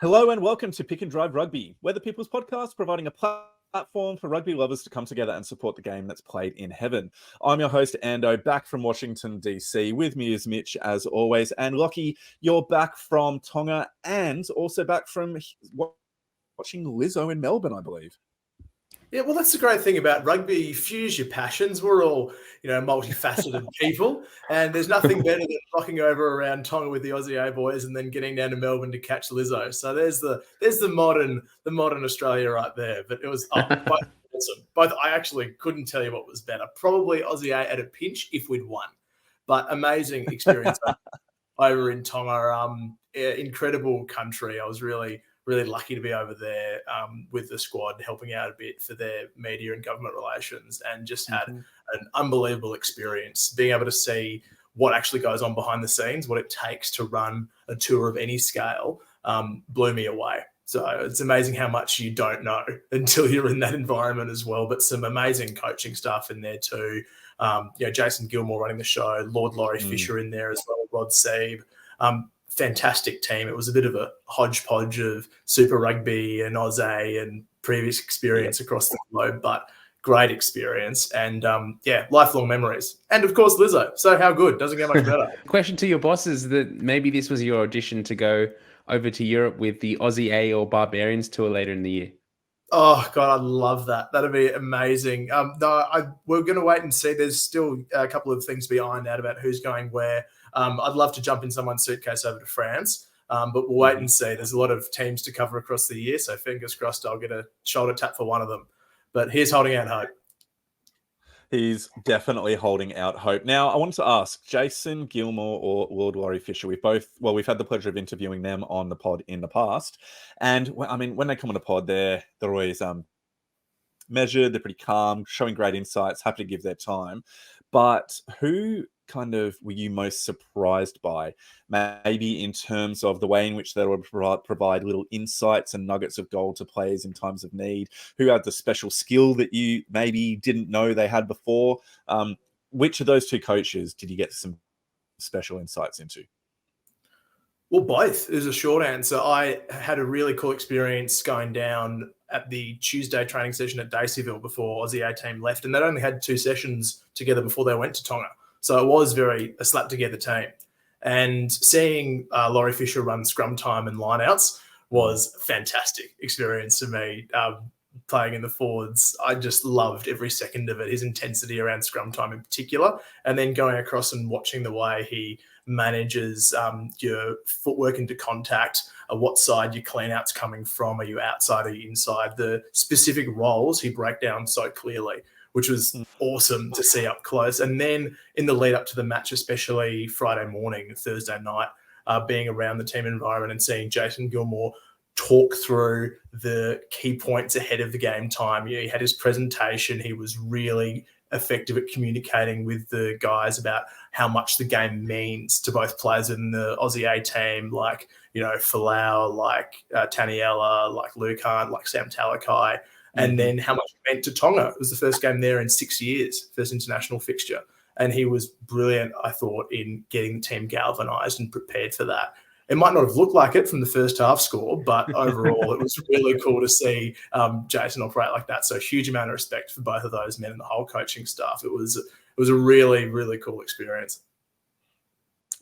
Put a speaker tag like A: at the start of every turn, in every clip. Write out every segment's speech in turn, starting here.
A: Hello and welcome to Pick and Drive Rugby. We're the People's Podcast, providing a platform for rugby lovers to come together and support the game that's played in heaven. I'm your host, Ando, back from Washington, D.C. With me is Mitch, as always. And Lockie, you're back from Tonga and also back from watching Lizzo in Melbourne, I believe.
B: Yeah, well, that's the great thing about rugby. You fuse your passions. We're all, multifaceted people, and there's nothing better than rocking over around Tonga with the Aussie A boys and then getting down to Melbourne to catch Lizzo. So there's the modern Australia right there. But it was both awesome. Both, I actually couldn't tell you what was better. Probably Aussie A at a pinch if we'd won, but amazing experience over in Tonga. Incredible country. I was really lucky to be over there with the squad, helping out a bit for their media and government relations, and just had an unbelievable experience. Being able to see what actually goes on behind the scenes, what it takes to run a tour of any scale, blew me away. So it's amazing how much you don't know until you're in that environment as well. But some amazing coaching stuff in there too. Jason Gilmore running the show, Lord Laurie Fisher in there as well, Rod Seeb. Fantastic team. It was a bit of a hodgepodge of Super Rugby and Aussie and previous experience across the globe, but great experience and lifelong memories. And of course, Lizzo. So how good? Doesn't get much better.
C: Question to your bosses that maybe this was your audition to go over to Europe with the Aussie A or Barbarians tour later in the year.
B: Oh, God, I'd love that. That'd be amazing. We're going to wait and see. There's still a couple of things to be ironed out about who's going where. I'd love to jump in someone's suitcase over to France, but we'll wait and see. There's a lot of teams to cover across the year, so fingers crossed I'll get a shoulder tap for one of them. But here's holding out hope.
A: He's definitely holding out hope. Now, I wanted to ask Jason Gilmore or Lord Laurie Fisher. We've had the pleasure of interviewing them on the pod in the past. And when they come on the pod, they're always measured, they're pretty calm, showing great insights, happy to give their time. But who kind of were you most surprised by, maybe in terms of the way in which they would provide little insights and nuggets of gold to players in times of need? Who had the special skill that you maybe didn't know they had before? Which of those two coaches did you get some special insights into?
B: Well, both is a short answer. I had a really cool experience going down at the Tuesday training session at Daceyville before Aussie A team left, and they'd only had 2 sessions together before they went to Tonga. So it was a slap together team. And seeing Laurie Fisher run scrum time and lineouts was a fantastic experience for me. Playing in the forwards, I just loved every second of it, his intensity around scrum time in particular, and then going across and watching the way he manages your footwork into contact, what side your clean out's coming from, are you outside or you inside, the specific roles he broke down so clearly, which was awesome to see up close. And then in the lead up to the match, especially Friday morning, Thursday night, being around the team environment and seeing Jason Gilmore talk through the key points ahead of the game time. He had his presentation. He was really effective at communicating with the guys about how much the game means to both players in the Aussie A team, like, Falau, like Taniela, like Lucan, like Sam Talakai. And then how much it meant to Tonga. It was the first game there in 6 years, first international fixture. And he was brilliant, I thought, in getting the team galvanised and prepared for that. It might not have looked like it from the first half score, but overall it was really cool to see Jason operate like that. So huge amount of respect for both of those men and the whole coaching staff. It was a really, really cool experience.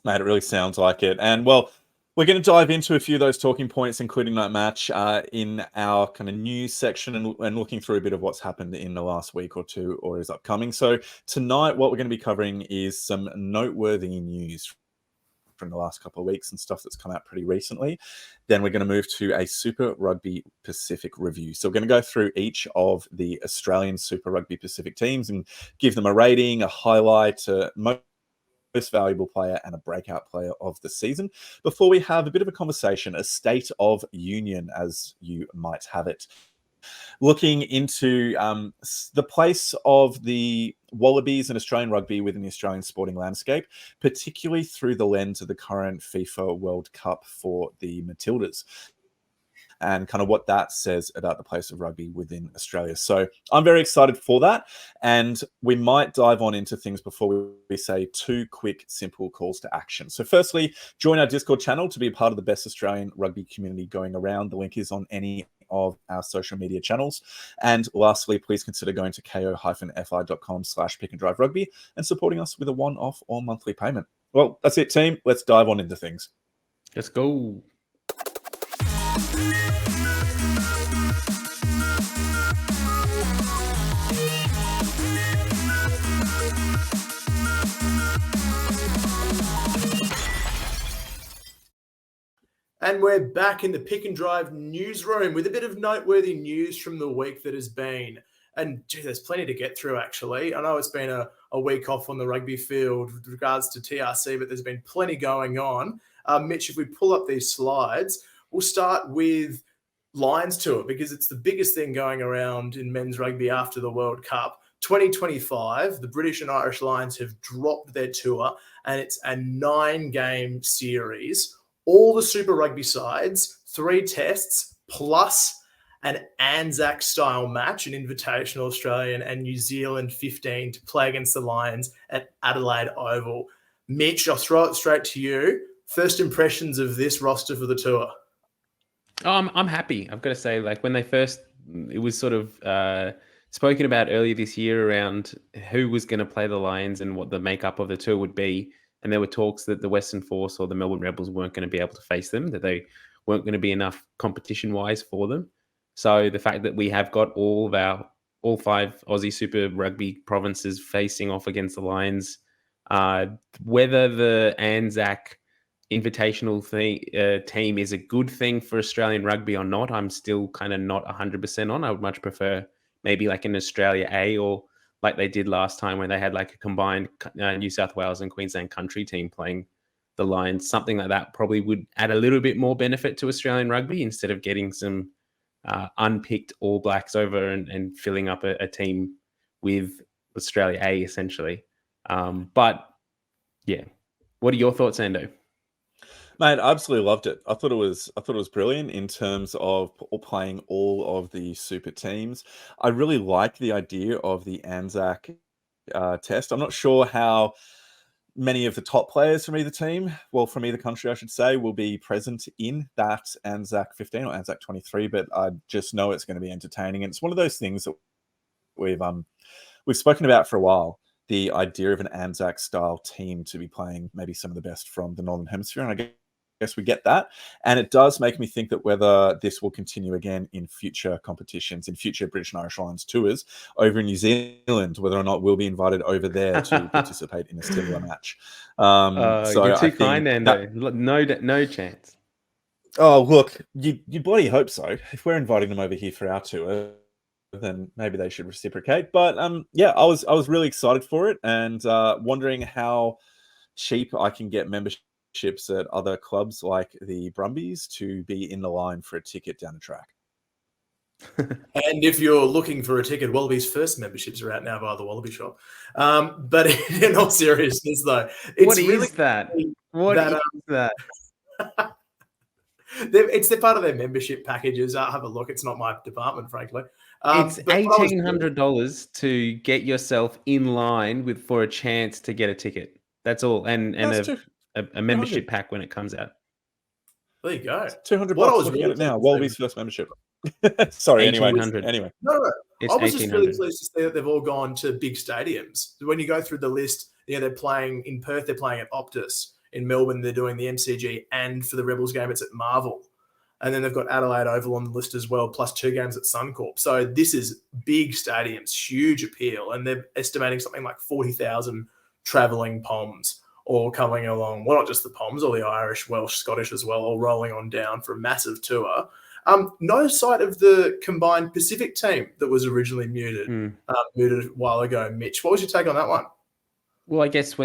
A: Mate, it really sounds like it. And, well, we're going to dive into a few of those talking points, including that match, in our kind of news section and looking through a bit of what's happened in the last week or two or is upcoming. So tonight, what we're going to be covering is some noteworthy news from the last couple of weeks and stuff that's come out pretty recently. Then we're going to move to a Super Rugby Pacific review. So we're going to go through each of the Australian Super Rugby Pacific teams and give them a rating, a highlight, most valuable player and a breakout player of the season before we have a bit of a conversation, a state of union, as you might have it. Looking into the place of the Wallabies and Australian rugby within the Australian sporting landscape, particularly through the lens of the current FIFA World Cup for the Matildas. and kind of what that says about the place of rugby within Australia. So I'm very excited for that. And we might dive on into things before we say 2 quick, simple calls to action. So firstly, join our Discord channel to be a part of the best Australian rugby community going around. The link is on any of our social media channels. And lastly, please consider going to ko-fi.com/pickandriverugby and supporting us with a one-off or monthly payment. Well, that's it, team. Let's dive on into things.
C: Let's go.
B: And we're back in the Pick and Drive newsroom with a bit of noteworthy news from the week that has been. And gee, there's plenty to get through, actually. I know it's been a week off on the rugby field with regards to TRC, but there's been plenty going on. Mitch, if we pull up these slides, we'll start with Lions Tour because it's the biggest thing going around in men's rugby after the World Cup. 2025, the British and Irish Lions have dropped their tour, and it's a 9-game series. All the Super Rugby sides, 3 tests, plus an Anzac-style match, an Invitational Australian and New Zealand 15 to play against the Lions at Adelaide Oval. Mitch, I'll throw it straight to you. First impressions of this roster for the tour?
C: Oh, I'm happy. I've got to say, like when they first, it was sort of spoken about earlier this year around who was going to play the Lions and what the makeup of the tour would be. And there were talks that the Western Force or the Melbourne Rebels weren't going to be able to face them, that they weren't going to be enough competition-wise for them. So the fact that we have got all 5 Aussie Super Rugby provinces facing off against the Lions, whether the Anzac Invitational team is a good thing for Australian rugby or not, I'm still kind of not 100% on. I would much prefer maybe like an Australia A or like they did last time when they had like a combined New South Wales and Queensland country team playing the Lions. Something like that probably would add a little bit more benefit to Australian rugby instead of getting some unpicked All Blacks over and filling up a team with Australia A essentially. But yeah, what are your thoughts, Ando?
A: Mate, I absolutely loved it. I thought it was brilliant in terms of playing all of the super teams. I really like the idea of the Anzac test. I'm not sure how many of the top players from either team, from either country, I should say, will be present in that Anzac 15 or Anzac 23, but I just know it's going to be entertaining. And it's one of those things that we've spoken about for a while, the idea of an Anzac-style team to be playing maybe some of the best from the Northern Hemisphere, and I guess we get that. And it does make me think that whether this will continue again in future competitions, in future British and Irish Lions tours over in New Zealand, whether or not we'll be invited over there to participate in a similar match. So
C: you're too kind, Ando. No chance.
A: Oh, look, you bloody hope so. If we're inviting them over here for our tour, then maybe they should reciprocate. But yeah, I was really excited for it and wondering how cheap I can get memberships at other clubs like the Brumbies to be in the line for a ticket down the track.
B: And if you're looking for a ticket, Wallabies first memberships are out now via the Wallaby shop. But in all seriousness, though,
C: what is that? What is that?
B: It's the part of their membership packages. Have a look. It's not my department, frankly.
C: It's $1,800 to get yourself in line for a chance to get a ticket. That's all, and a membership pack when it comes out.
B: There you go.
A: $200. Looking at it now. Wallabies first membership. Sorry. Anyway.
B: No. I was just really pleased to see that they've all gone to big stadiums. When you go through the list, they're playing in Perth. They're playing at Optus. In Melbourne, they're doing the MCG, and for the Rebels game, it's at Marvel. And then they've got Adelaide Oval on the list as well, plus 2 games at Suncorp. So this is big stadiums, huge appeal. And they're estimating something like 40,000 travelling Poms all coming along. Well, not just the Poms, all the Irish, Welsh, Scottish as well, all rolling on down for a massive tour. No sight of the combined Pacific team that was originally muted a while ago. Mitch, what was your take on that one?
C: Well, I guess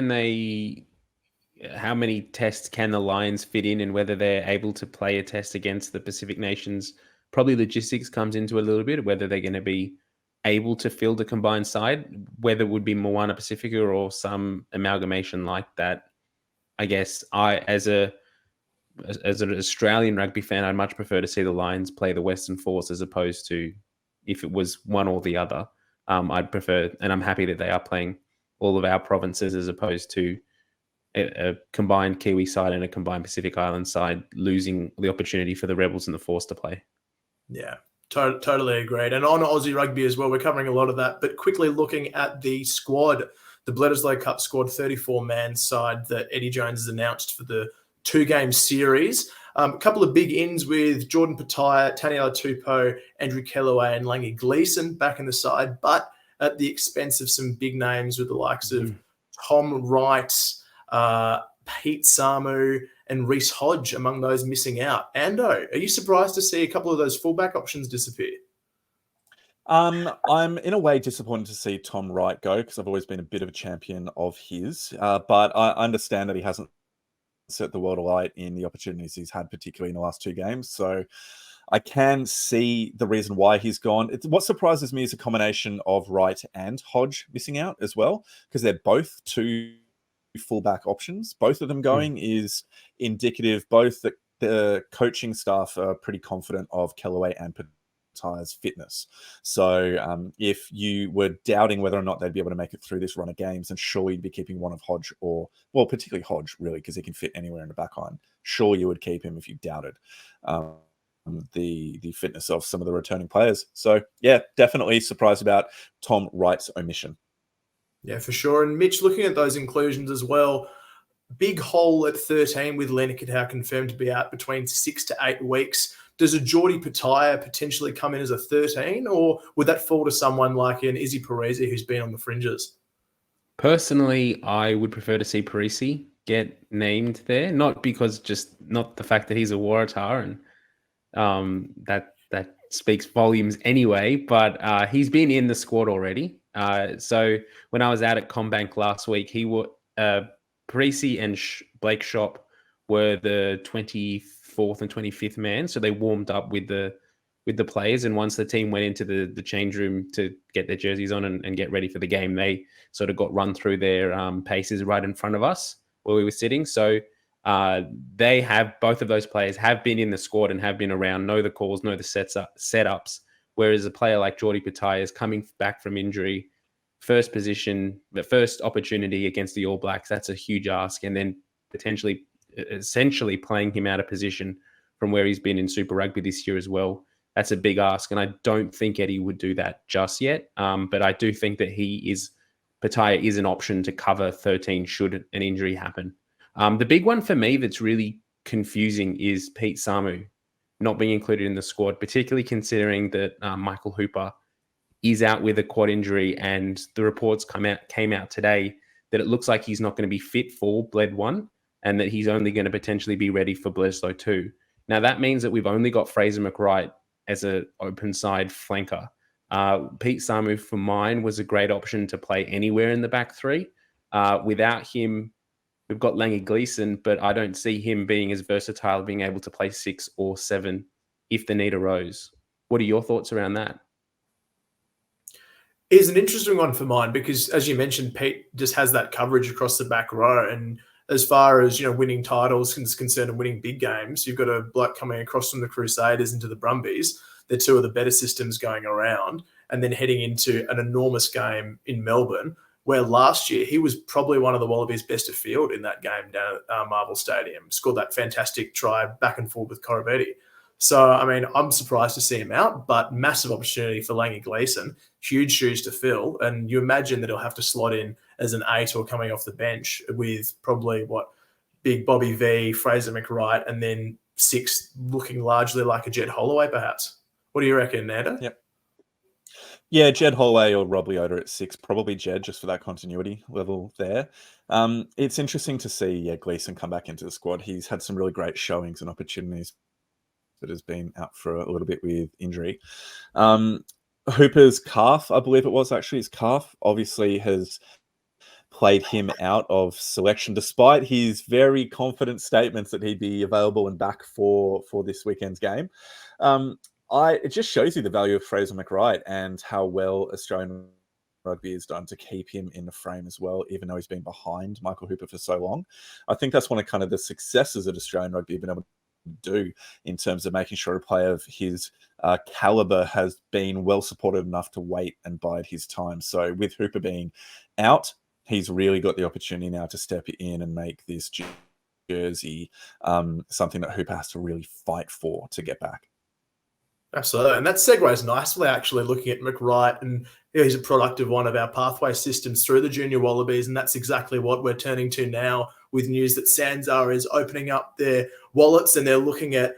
C: how many tests can the Lions fit in and whether they're able to play a test against the Pacific nations, probably logistics comes into a little bit, whether they're going to be able to field a combined side, whether it would be Moana Pacifica or some amalgamation like that. I guess as a as an Australian rugby fan, I'd much prefer to see the Lions play the Western Force as opposed to if it was one or the other. I'd prefer, and I'm happy that they are playing all of our provinces as opposed to a combined Kiwi side and a combined Pacific Island side losing the opportunity for the Rebels and the Force to play.
B: Yeah, totally agreed. And on Aussie rugby as well, we're covering a lot of that. But quickly looking at the squad, the Bledisloe Cup squad, 34-man side that Eddie Jones has announced for the 2-game series. A couple of big ins with Jordan Petaia, Taniela Tupou, Andrew Kellaway, and Langi Gleeson back in the side, but at the expense of some big names with the likes of Tom Wright, Pete Samu, and Reece Hodge among those missing out. Ando, are you surprised to see a couple of those fullback options disappear?
A: I'm in a way disappointed to see Tom Wright go because I've always been a bit of a champion of his, but I understand that he hasn't set the world alight in the opportunities he's had, particularly in the last 2 games. So I can see the reason why he's gone. What surprises me is a combination of Wright and Hodge missing out as well, because they're both 2 fullback options. Both of them going is indicative, both that the coaching staff are pretty confident of Kellaway and Petaia's fitness. So if you were doubting whether or not they'd be able to make it through this run of games, then surely you'd be keeping one of Hodge particularly Hodge, really, because he can fit anywhere in the back line. Sure, you would keep him if you doubted the fitness of some of the returning players. So yeah, definitely surprised about Tom Wright's omission.
B: Yeah, for sure. And Mitch, looking at those inclusions as well, big hole at 13 with Leonard Kitau confirmed to be out between 6 to 8 weeks. Does a Geordie Petaia potentially come in as a 13, or would that fall to someone like an Izzy Parisi who's been on the fringes?
C: Personally, I would prefer to see Parisi get named there, not the fact that he's a Waratah, and that speaks volumes anyway, but he's been in the squad already. So when I was out at CommBank last week, Parisi and Blake Shop were the 24th and 25th man. So they warmed up with the players. And once the team went into the change room to get their jerseys on and get ready for the game, they sort of got run through their paces right in front of us where we were sitting. So both of those players have been in the squad and have been around, know the calls, know the setups. Whereas a player like Geordie Petaia is coming back from injury, first opportunity against the All Blacks. That's a huge ask. And then essentially playing him out of position from where he's been in Super Rugby this year as well. That's a big ask. And I don't think Eddie would do that just yet. But I do think that Petaia is an option to cover 13 should an injury happen. The big one for me that's really confusing is Pete Samu not being included in the squad, particularly considering that Michael Hooper is out with a quad injury, and the reports came out today that it looks like he's not going to be fit for Bled 1 and that he's only going to potentially be ready for Bledisloe 2. Now, that means that we've only got Fraser McWright as an open side flanker. Pete Samu, for mine, was a great option to play anywhere in the back 3. Without him, we've got Langi Gleeson, but I don't see him being as versatile, being able to play 6 or 7 if the need arose. What are your thoughts around that?
B: Is an interesting one for mine because, as you mentioned, Pete just has that coverage across the back row. And as far as, winning titles is concerned and winning big games, you've got a bloke coming across from the Crusaders into the Brumbies. They're 2 of the better systems going around. And then heading into an enormous game in Melbourne, where last year he was probably one of the Wallabies' best of field in that game down at Marvel Stadium. Scored that fantastic try back and forth with Corabetti. So, I'm surprised to see him out, but massive opportunity for Langi Gleeson. Huge shoes to fill. And you imagine that he'll have to slot in as an 8 or coming off the bench with probably big Bobby V, Fraser McWright, and then 6 looking largely like a Jed Holloway, perhaps. What do you reckon, Nanda?
A: Yep. Yeah, Jed Holloway or Rob Leota at 6, probably Jed, just for that continuity level there. It's interesting to see Gleeson come back into the squad. He's had some really great showings and opportunities, but has been out for a little bit with injury. Hooper's calf, I believe it was actually his calf, obviously has played him out of selection, despite his very confident statements that he'd be available and back for this weekend's game. It just shows you the value of Fraser McWright and how well Australian Rugby has done to keep him in the frame as well, even though he's been behind Michael Hooper for so long. I think that's one of kind of the successes that Australian rugby have been able to do in terms of making sure a player of his caliber has been well supported enough to wait and bide his time. So with Hooper being out, he's really got the opportunity now to step in and make this jersey something that Hooper has to really fight for to get back.
B: Absolutely. And that segues nicely, actually, looking at McWright. And he's a product of one of our pathway systems through the junior Wallabies. And that's exactly what we're turning to now with news that Sansa is opening up their wallets and they're looking at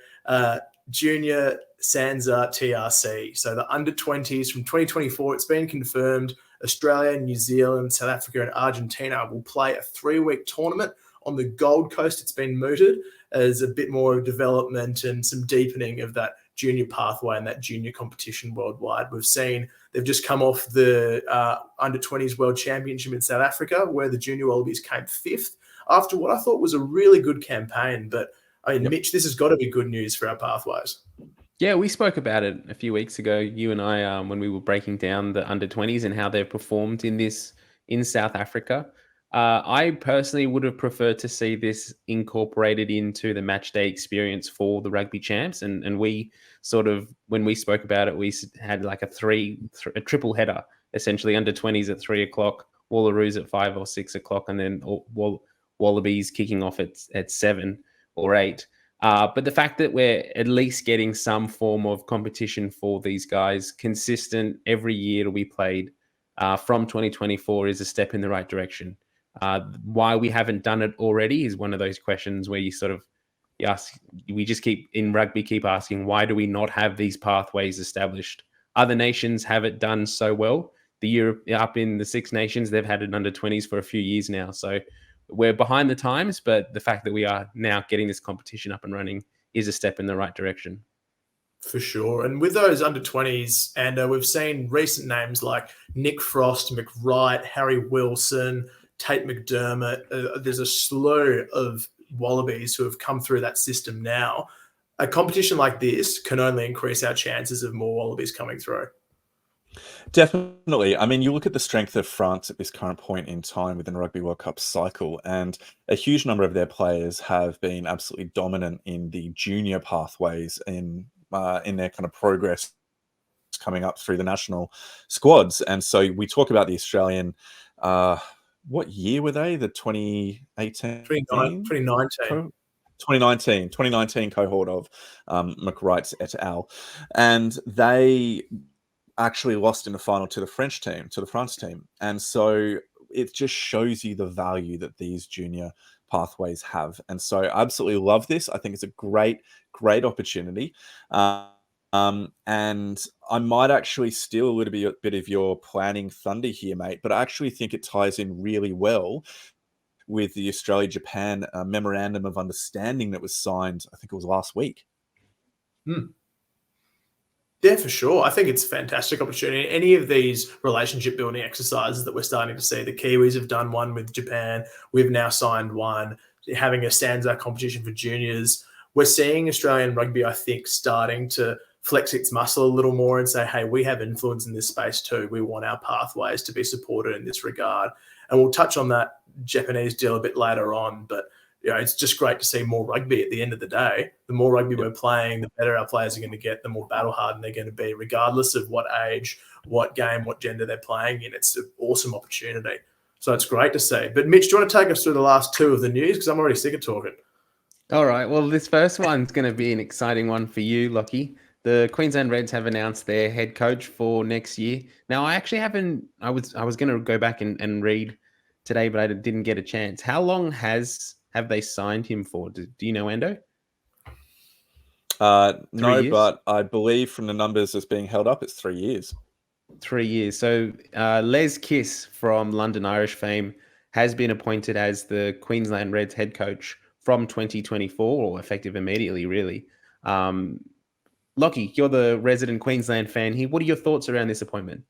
B: junior Sansa TRC. So the under-20s from 2024, it's been confirmed Australia, New Zealand, South Africa and Argentina will play a 3-week tournament on the Gold Coast. It's been mooted as a bit more development and some deepening of that junior pathway and that junior competition worldwide. We've seen they've just come off the under-20s World Championship in South Africa, where the junior Wallabies came 5th after what I thought was a really good campaign. But I mean, Mitch, this has got to be good news for our pathways.
C: Yeah, we spoke about it a few weeks ago, you and I, when we were breaking down the under-20s and how they've performed in South Africa. I personally would have preferred to see this incorporated into the match day experience for the rugby champs. And we sort of, when we spoke about it, we had like a triple header, essentially under-20s at 3 o'clock, Wallaroos at 5 or 6 o'clock, and then Wallabies kicking off at 7 or 8. But the fact that we're at least getting some form of competition for these guys, consistent every year to be played from 2024 is a step in the right direction. Why we haven't done it already is one of those questions where we just keep asking, why do we not have these pathways established? Other nations have it done so well. Up in the Six Nations, they've had it under 20s for a few years now. So we're behind the times, but the fact that we are now getting this competition up and running is a step in the right direction.
B: For sure. And with those under-20s, and we've seen recent names like Nick Frost, McWright, Harry Wilson, Tate McDermott. There's a slew of Wallabies who have come through that system now. A competition like this can only increase our chances of more Wallabies coming through.
A: Definitely. I mean, you look at the strength of France at this current point in time within the Rugby World Cup cycle, and a huge number of their players have been absolutely dominant in the junior pathways in their kind of progress coming up through the national squads. And so we talk about the Australian, what year were they? The 2018?
B: 2019.
A: 2019 cohort of McWright et al. And they actually lost in the final to the France team. And so it just shows you the value that these junior pathways have. And so I absolutely love this. I think it's a great opportunity. And I might actually steal a little bit of your planning thunder here, mate, but I actually think it ties in really well with the Australia-Japan Memorandum of Understanding that was signed, I think it was last week.
B: Yeah, for sure. I think it's a fantastic opportunity. Any of these relationship building exercises that we're starting to see, the Kiwis have done one with Japan. We've now signed one, having a Sansa competition for juniors. We're seeing Australian rugby, I think, starting to flex its muscle a little more and say, hey, we have influence in this space too. We want our pathways to be supported in this regard. And we'll touch on that Japanese deal a bit later on, but it's just great to see more rugby at the end of the day. The more rugby we're playing, the better our players are going to get, the more battle-hardened they're going to be, regardless of what age, what game, what gender they're playing in. It's an awesome opportunity. So it's great to see. But Mitch, do you want to take us through the last two of the news? Because I'm already sick of talking.
C: All right. Well, this first one's going to be an exciting one for you, Lockie. The Queensland Reds have announced their head coach for next year. Now, I actually haven't. I was going to go back and read today, but I didn't get a chance. How long have they signed him for? Do you know, Endo?
A: No, but I believe from the numbers that's being held up, it's 3 years.
C: 3 years. So Les Kiss from London Irish fame has been appointed as the Queensland Reds head coach from 2024, or effective immediately, really. Lockie, you're the resident Queensland fan here. What are your thoughts around this appointment?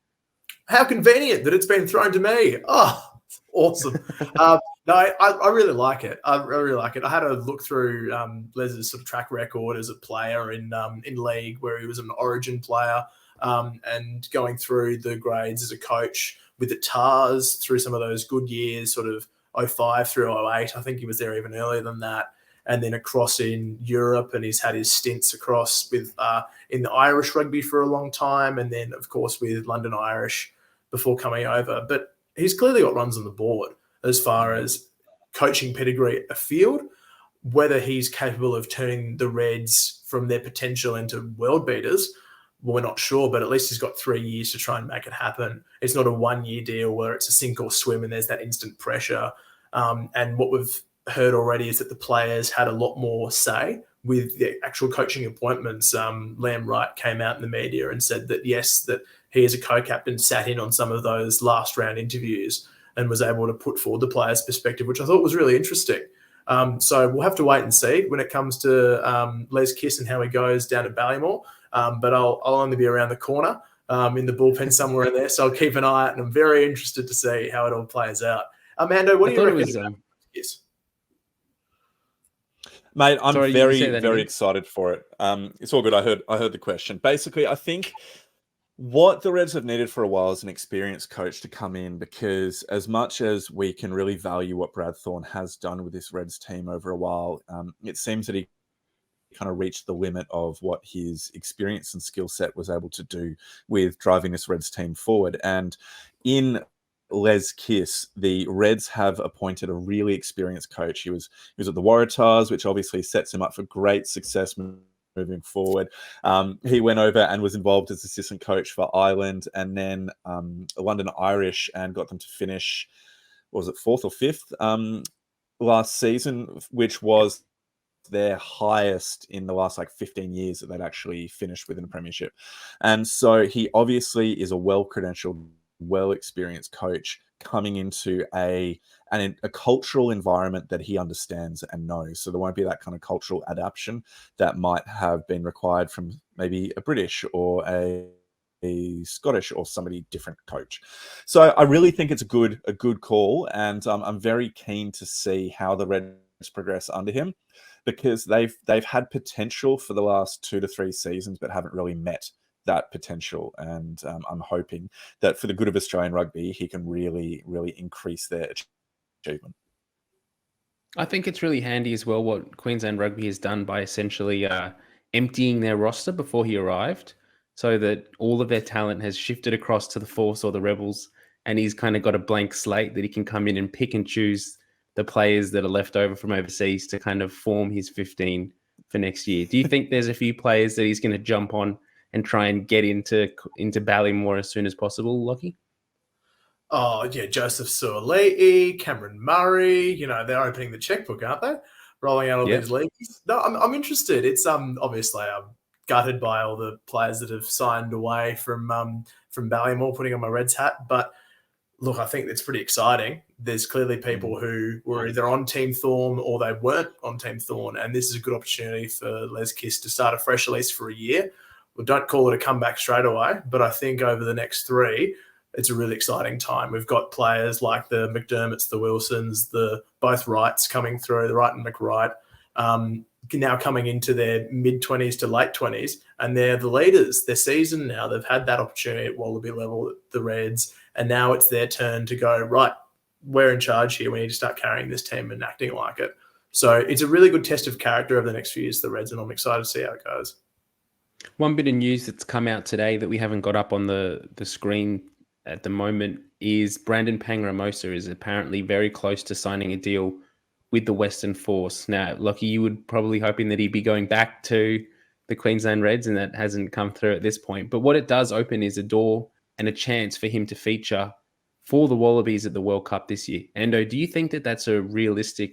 B: How convenient that it's been thrown to me. Oh, awesome. No, I really like it. I really like it. I had a look through Les's sort of track record as a player in league, where he was an Origin player, and going through the grades as a coach with the Tars through some of those good years, sort of 05 through 08. I think he was there even earlier than that. And then across in Europe, and he's had his stints across with in the Irish rugby for a long time, and then, of course, with London Irish before coming over. But he's clearly got runs on the board as far as coaching pedigree afield. Whether he's capable of turning the Reds from their potential into world beaters, well, we're not sure, but at least he's got 3 years to try and make it happen. It's not a 1 year deal where it's a sink or swim and there's that instant pressure. And what we've heard already is that the players had a lot more say with the actual coaching appointments. Lamb Wright came out in the media and said that, yes, that he as a co-captain sat in on some of those last round interviews and was able to put forward the players' perspective, which I thought was really interesting. So we'll have to wait and see when it comes to Les Kiss and how he goes down at Ballymore. But I'll only be around the corner in the bullpen somewhere in there. So I'll keep an eye out, and I'm very interested to see how it all plays out. Amando, what do you reckon? Yes.
A: Mate, I'm very excited for it. It's all good. I heard the question. Basically, I think what the Reds have needed for a while is an experienced coach to come in, because as much as we can really value what Brad Thorne has done with this Reds team over a while, it seems that he kind of reached the limit of what his experience and skill set was able to do with driving this Reds team forward. And in Les Kiss, the Reds have appointed a really experienced coach. He was at the Waratahs, which obviously sets him up for great success moving forward. He went over and was involved as assistant coach for Ireland, and then London Irish, and got them to finish, what was it, 4th or 5th last season, which was their highest in the last 15 years that they'd actually finished within a premiership. And so he obviously is a well-credentialed, well-experienced coach coming into a cultural environment that he understands and knows. So there won't be that kind of cultural adaptation that might have been required from maybe a British or a Scottish or somebody different coach. So I really think it's a good call, and I'm very keen to see how the Reds progress under him, because they've had potential for the last 2 to 3 seasons, but haven't really met that potential. And I'm hoping that for the good of Australian rugby, he can really, really increase their achievement.
C: I think it's really handy as well what Queensland Rugby has done by essentially emptying their roster before he arrived, so that all of their talent has shifted across to the Force or the Rebels, and he's kind of got a blank slate that he can come in and pick and choose the players that are left over from overseas to kind of form his 15 for next year. Do you think there's a few players that he's going to jump on and try and get into Ballymore as soon as possible, Lockie?
B: Oh, yeah, Joseph Suoliti, Cameron Murray, they're opening the checkbook, aren't they? Rolling out all these leagues. No, I'm interested. It's obviously I'm gutted by all the players that have signed away from Ballymore, putting on my Reds hat. But look, I think it's pretty exciting. There's clearly people who were either on Team Thorne or they weren't on Team Thorne, and this is a good opportunity for Les Kiss to start afresh, at least for a year. Well, don't call it a comeback straight away, but I think over the next 3, it's a really exciting time. We've got players like the McDermotts, the Wilsons, both Wrights coming through, the Wright and McWright, now coming into their mid-20s to late 20s, and they're the leaders. Their season now, they've had that opportunity at Wallaby level, the Reds, and now it's their turn to go, right, we're in charge here. We need to start carrying this team and acting like it. So it's a really good test of character over the next few years, the Reds, and I'm excited to see how it goes.
C: One bit of news that's come out today that we haven't got up on the screen at the moment is Brandon Pangramosa is apparently very close to signing a deal with the Western Force. Now, Lockie, you would probably hoping that he'd be going back to the Queensland Reds, and that hasn't come through at this point. But what it does open is a door and a chance for him to feature for the Wallabies at the World Cup this year. Endo, do you think that that's a realistic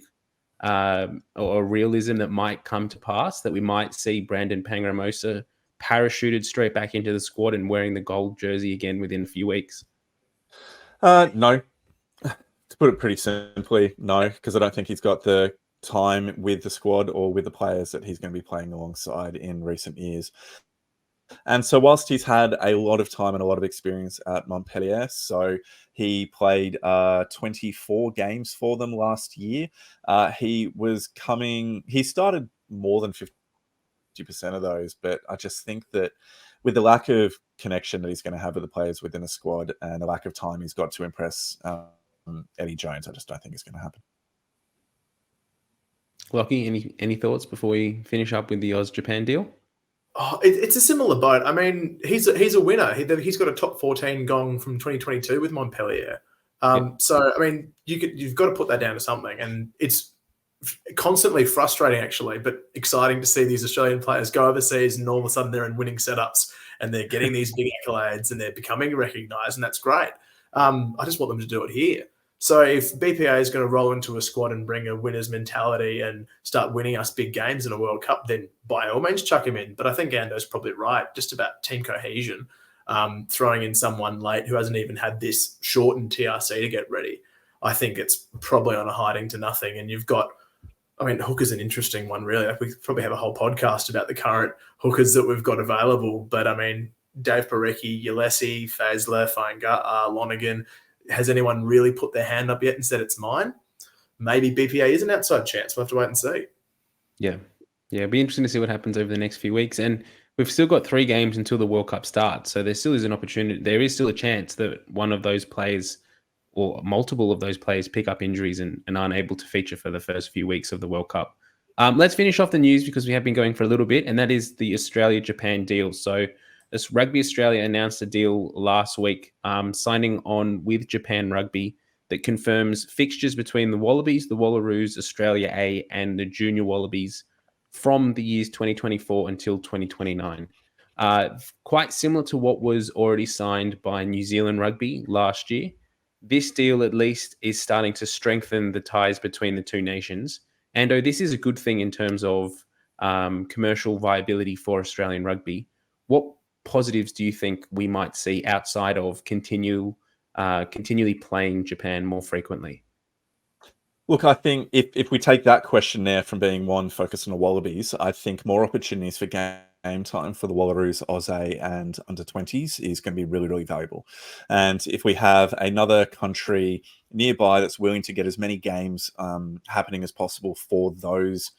C: or realism that might come to pass, that we might see Brandon Pangramosa parachuted straight back into the squad and wearing the gold jersey again within a few weeks?
A: No. To put it pretty simply, no, because I don't think he's got the time with the squad or with the players that he's going to be playing alongside in recent years. And so whilst he's had a lot of time and a lot of experience at Montpellier, so he played 24 games for them last year. He started more than 50% of those, but I just think that with the lack of connection that he's going to have with the players within the squad and the lack of time he's got to impress Eddie Jones, I just don't think it's going to happen.
C: Lockie, any thoughts before we finish up with the Oz-Japan deal?
B: Oh, it's a similar boat. I mean, he's a winner. He's got a top 14 gong from 2022 with Montpellier. So, I mean, you've got to put that down to something. And it's constantly frustrating, actually, but exciting to see these Australian players go overseas and all of a sudden they're in winning setups and they're getting these big accolades and they're becoming recognised, and that's great. I just want them to do it here. So if BPA is going to roll into a squad and bring a winner's mentality and start winning us big games in a World Cup, then by all means chuck him in. But I think Ando's probably right, just about team cohesion. Throwing in someone late who hasn't even had this shortened TRC to get ready, I think it's probably on a hiding to nothing. And you've got, I mean, hooker's an interesting one, really. Like, we could probably have a whole podcast about the current hookers that we've got available. But, I mean, Dave Parecki, Ulesi, Fazler, Fainga'a, Lonergan. Has anyone really put their hand up yet and said it's mine? Maybe BPA is an outside chance. We'll have to wait and see.
C: Yeah. It'll be interesting to see what happens over the next few weeks. And we've still got 3 games until the World Cup starts. So there still is an opportunity. There is still a chance that one of those players or multiple of those players pick up injuries and aren't able to feature for the first few weeks of the World Cup. Let's finish off the news because we have been going for a little bit, and that is the Australia-Japan deal. So this Rugby Australia announced a deal last week, signing on with Japan Rugby that confirms fixtures between the Wallabies, the Wallaroos, Australia A, and the Junior Wallabies from the years 2024 until 2029. Quite similar to what was already signed by New Zealand Rugby last year. This deal, at least, is starting to strengthen the ties between the two nations. And this is a good thing in terms of commercial viability for Australian rugby. What positives do you think we might see outside of continually playing Japan more frequently?
A: Look, I think if we take that question there from being one focused on the Wallabies, I think more opportunities for game time for the Wallaroos, Aussie, and under-20s is going to be really, really valuable. And if we have another country nearby that's willing to get as many games happening as possible for those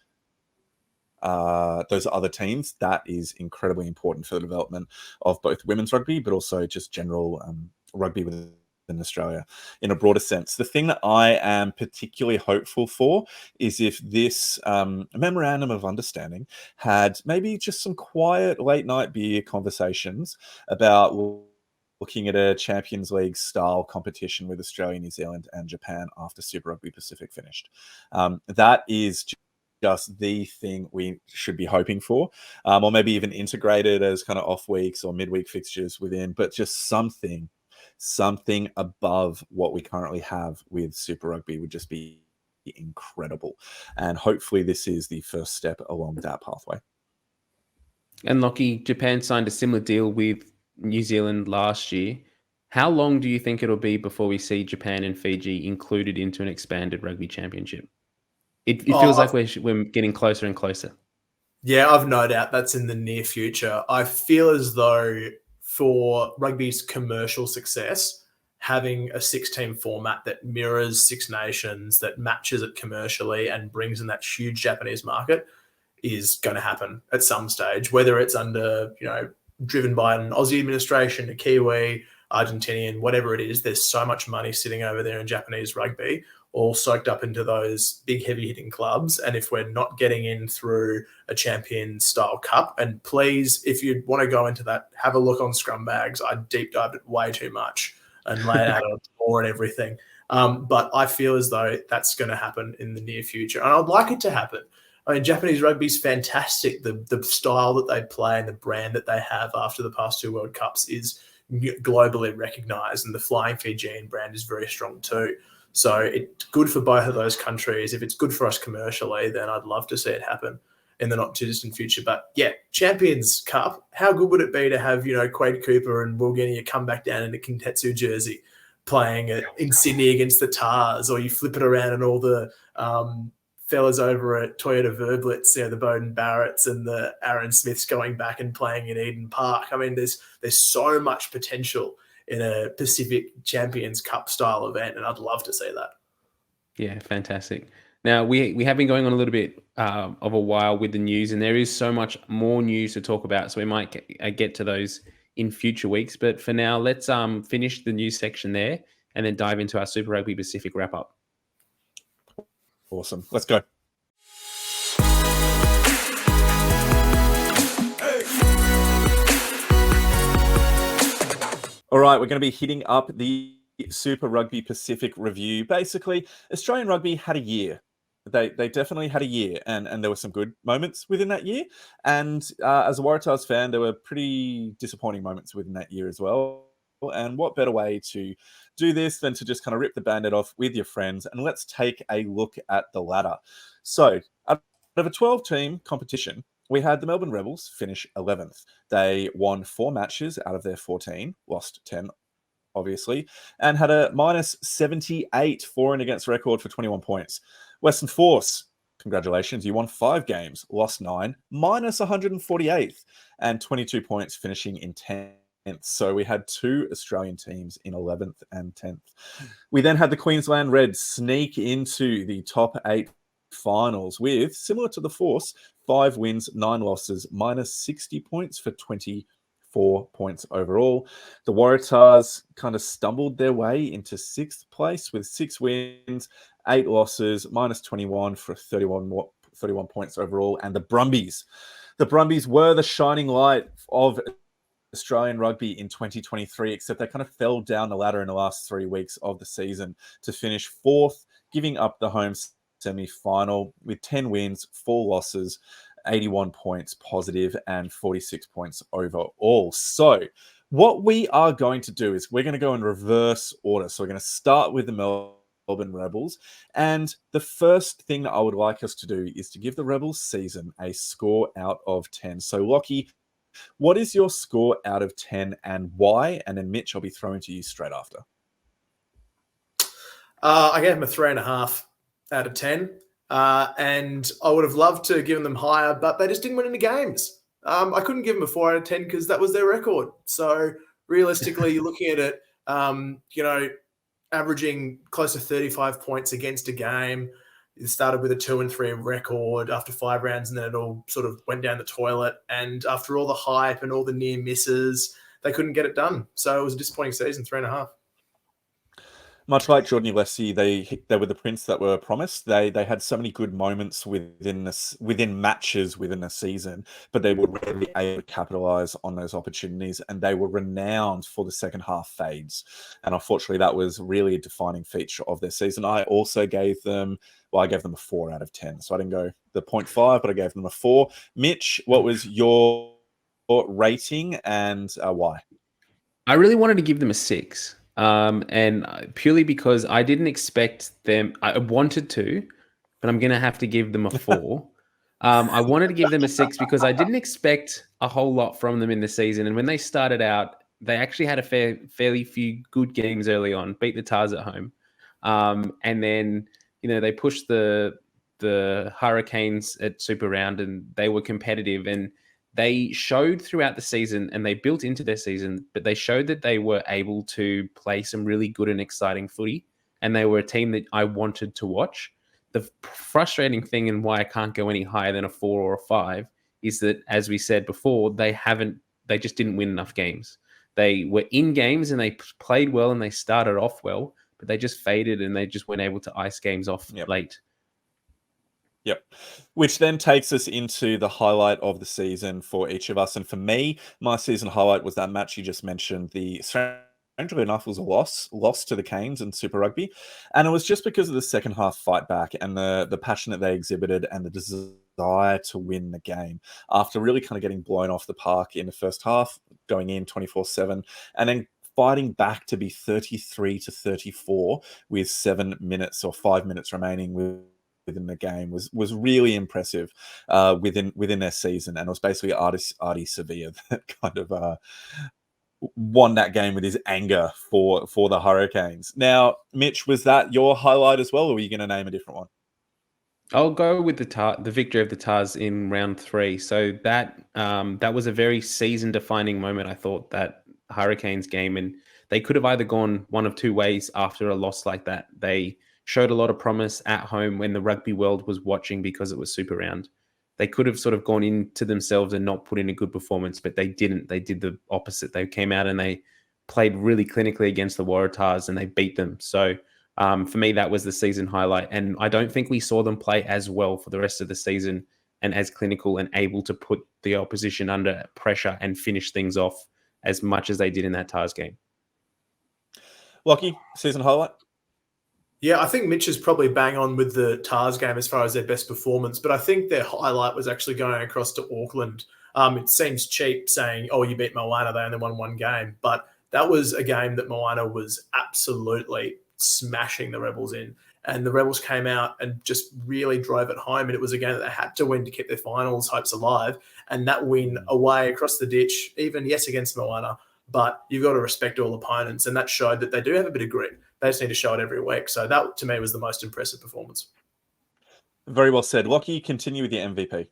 A: other teams, that is incredibly important for the development of both women's rugby, but also just general rugby within Australia in a broader sense. The thing that I am particularly hopeful for is if this memorandum of understanding had maybe just some quiet late night beer conversations about looking at a Champions League style competition with Australia, New Zealand, and Japan after Super Rugby Pacific finished. That is just the thing we should be hoping for, or maybe even integrated as kind of off weeks or midweek fixtures within, but just something above what we currently have with Super Rugby would just be incredible. And hopefully this is the first step along that pathway.
C: And Lockie, Japan signed a similar deal with New Zealand last year. How long do you think it'll be before we see Japan and Fiji included into an expanded rugby championship? It feels like we're getting closer and closer.
B: Yeah, I've no doubt that's in the near future. I feel as though for rugby's commercial success, having a 6-team format that mirrors Six Nations, that matches it commercially and brings in that huge Japanese market is going to happen at some stage, whether it's under, driven by an Aussie administration, a Kiwi, Argentinian, whatever it is. There's so much money sitting over there in Japanese rugby, all soaked up into those big heavy hitting clubs. And if we're not getting in through a champion style cup, and please, if you want to go into that, have a look on Scrum Bags. I deep dived it way too much and laid out on more and everything. But I feel as though that's going to happen in the near future. And I'd like it to happen. I mean, Japanese rugby is fantastic. The style that they play and the brand that they have after the past 2 World Cups is globally recognized. And the Flying Fijian brand is very strong too. So it's good for both of those countries. If it's good for us commercially, then I'd love to see it happen in the not too distant future. But yeah, Champions Cup, how good would it be to have, Quade Cooper and Will Guinea come back down in a Kintetsu jersey playing in Sydney against the Tars, or you flip it around and all the fellas over at Toyota Verblitz, the Bowden Barretts and the Aaron Smiths going back and playing in Eden Park. I mean, there's so much potential in a Pacific Champions Cup style event, and I'd love to see that.
C: Yeah, fantastic. Now, we have been going on a little bit of a while with the news, and there is so much more news to talk about, so we might get to those in future weeks. But for now, let's finish the news section there and then dive into our Super Rugby Pacific wrap-up.
A: Awesome. Let's go. All right, we're going to be hitting up the Super Rugby Pacific review. Basically, Australian rugby had a year. They definitely had a year, and there were some good moments within that year. And as a Waratahs fan, there were pretty disappointing moments within that year as well. And what better way to do this than to just kind of rip the Band-Aid off with your friends, and let's take a look at the ladder. So, out of a 12-team competition, we had the Melbourne Rebels finish 11th. They won 4 matches out of their 14, lost 10, obviously, and had a minus 78 for and against record for 21 points. Western Force, congratulations, you won 5 games, lost 9, minus 148th, and 22 points, finishing in 10th. So we had 2 Australian teams in 11th and 10th. We then had the Queensland Reds sneak into the top 8 finals with, similar to the Force, 5 wins, 9 losses, minus 60 points for 24 points overall. The Waratahs kind of stumbled their way into 6th place with 6 wins, 8 losses, minus 21 for 31 points overall. And the Brumbies were the shining light of Australian rugby in 2023, except they kind of fell down the ladder in the last 3 weeks of the season to finish 4th, giving up the home semi-final with 10 wins, 4 losses, 81 points positive, and 46 points overall. So what we are going to do is we're going to go in reverse order. So we're going to start with the Melbourne Rebels. And the first thing that I would like us to do is to give the Rebels season a score out of 10. So Lockie, what is your score out of 10 and why? And then Mitch, I'll be throwing to you straight after.
B: I gave them a 3.5 out of 10. And I would have loved to have given them higher, but they just didn't win any games. I couldn't give them a 4 out of 10 because that was their record. So realistically, you're looking at it, averaging close to 35 points against a game. It started with a 2-3 record after 5 rounds, and then it all sort of went down the toilet. And after all the hype and all the near misses, they couldn't get it done. So it was a disappointing season, 3.5.
A: Much like Jordan Uelese, they were the prints that were promised. They had so many good moments within matches within a season, but they were rarely able to capitalize on those opportunities, and they were renowned for the second half fades. And unfortunately, that was really a defining feature of their season. I also gave them a 4 out of 10. So I didn't go the 0.5, but I gave them a 4. Mitch, what was your rating and why?
C: I really wanted to give them a 6. And purely because I didn't expect them, I wanted to, but I'm going to have to give them a 4. I wanted to give them a 6 because I didn't expect a whole lot from them in the season. And when they started out, they actually had a fairly few good games early on, beat the Tars at home. And then, they pushed the Hurricanes at Super Round, and they were competitive, and they showed throughout the season, and they built into their season, but they showed that they were able to play some really good and exciting footy, and they were a team that I wanted to watch. The frustrating thing, and why I can't go any higher than a 4 or a 5, is that, as we said before, they just didn't win enough games. They were in games and they played well and they started off well, but they just faded and they just weren't able to ice games off late.
A: Yep. Which then takes us into the highlight of the season for each of us. And for me, my season highlight was that match you just mentioned. Strangely enough, was a loss to the Canes in Super Rugby. And it was just because of the second half fight back and the passion that they exhibited and the desire to win the game after really kind of getting blown off the park in the first half, going in 24/7, and then fighting back to be 33-34 with 7 minutes or 5 minutes remaining within the game was really impressive within their season. And it was basically Artie Sevilla that kind of won that game with his anger for the Hurricanes. Now, Mitch, was that your highlight as well, or were you going to name a different one?
C: I'll go with the victory of the Tars in round 3. So that was a very season-defining moment, I thought, that Hurricanes game, and they could have either gone one of two ways after a loss like that. They showed a lot of promise at home when the rugby world was watching because it was Super Round. They could have sort of gone into themselves and not put in a good performance, but they didn't. They did the opposite. They came out and they played really clinically against the Waratahs and they beat them. So for me, that was the season highlight. And I don't think we saw them play as well for the rest of the season and as clinical and able to put the opposition under pressure and finish things off as much as they did in that Tars game.
A: Lockie, season highlight?
B: Yeah, I think Mitch is probably bang on with the Tars game as far as their best performance, but I think their highlight was actually going across to Auckland. It seems cheap saying, oh, you beat Moana, they only won one game, but that was a game that Moana was absolutely smashing the Rebels in, and the Rebels came out and just really drove it home, and it was a game that they had to win to keep their finals hopes alive, and that win away across the ditch, even, yes, against Moana, but you've got to respect all opponents, and that showed that they do have a bit of grit. They just need to show it every week. So that, to me, was the most impressive performance.
A: Very well said. Lockie, continue with your MVP.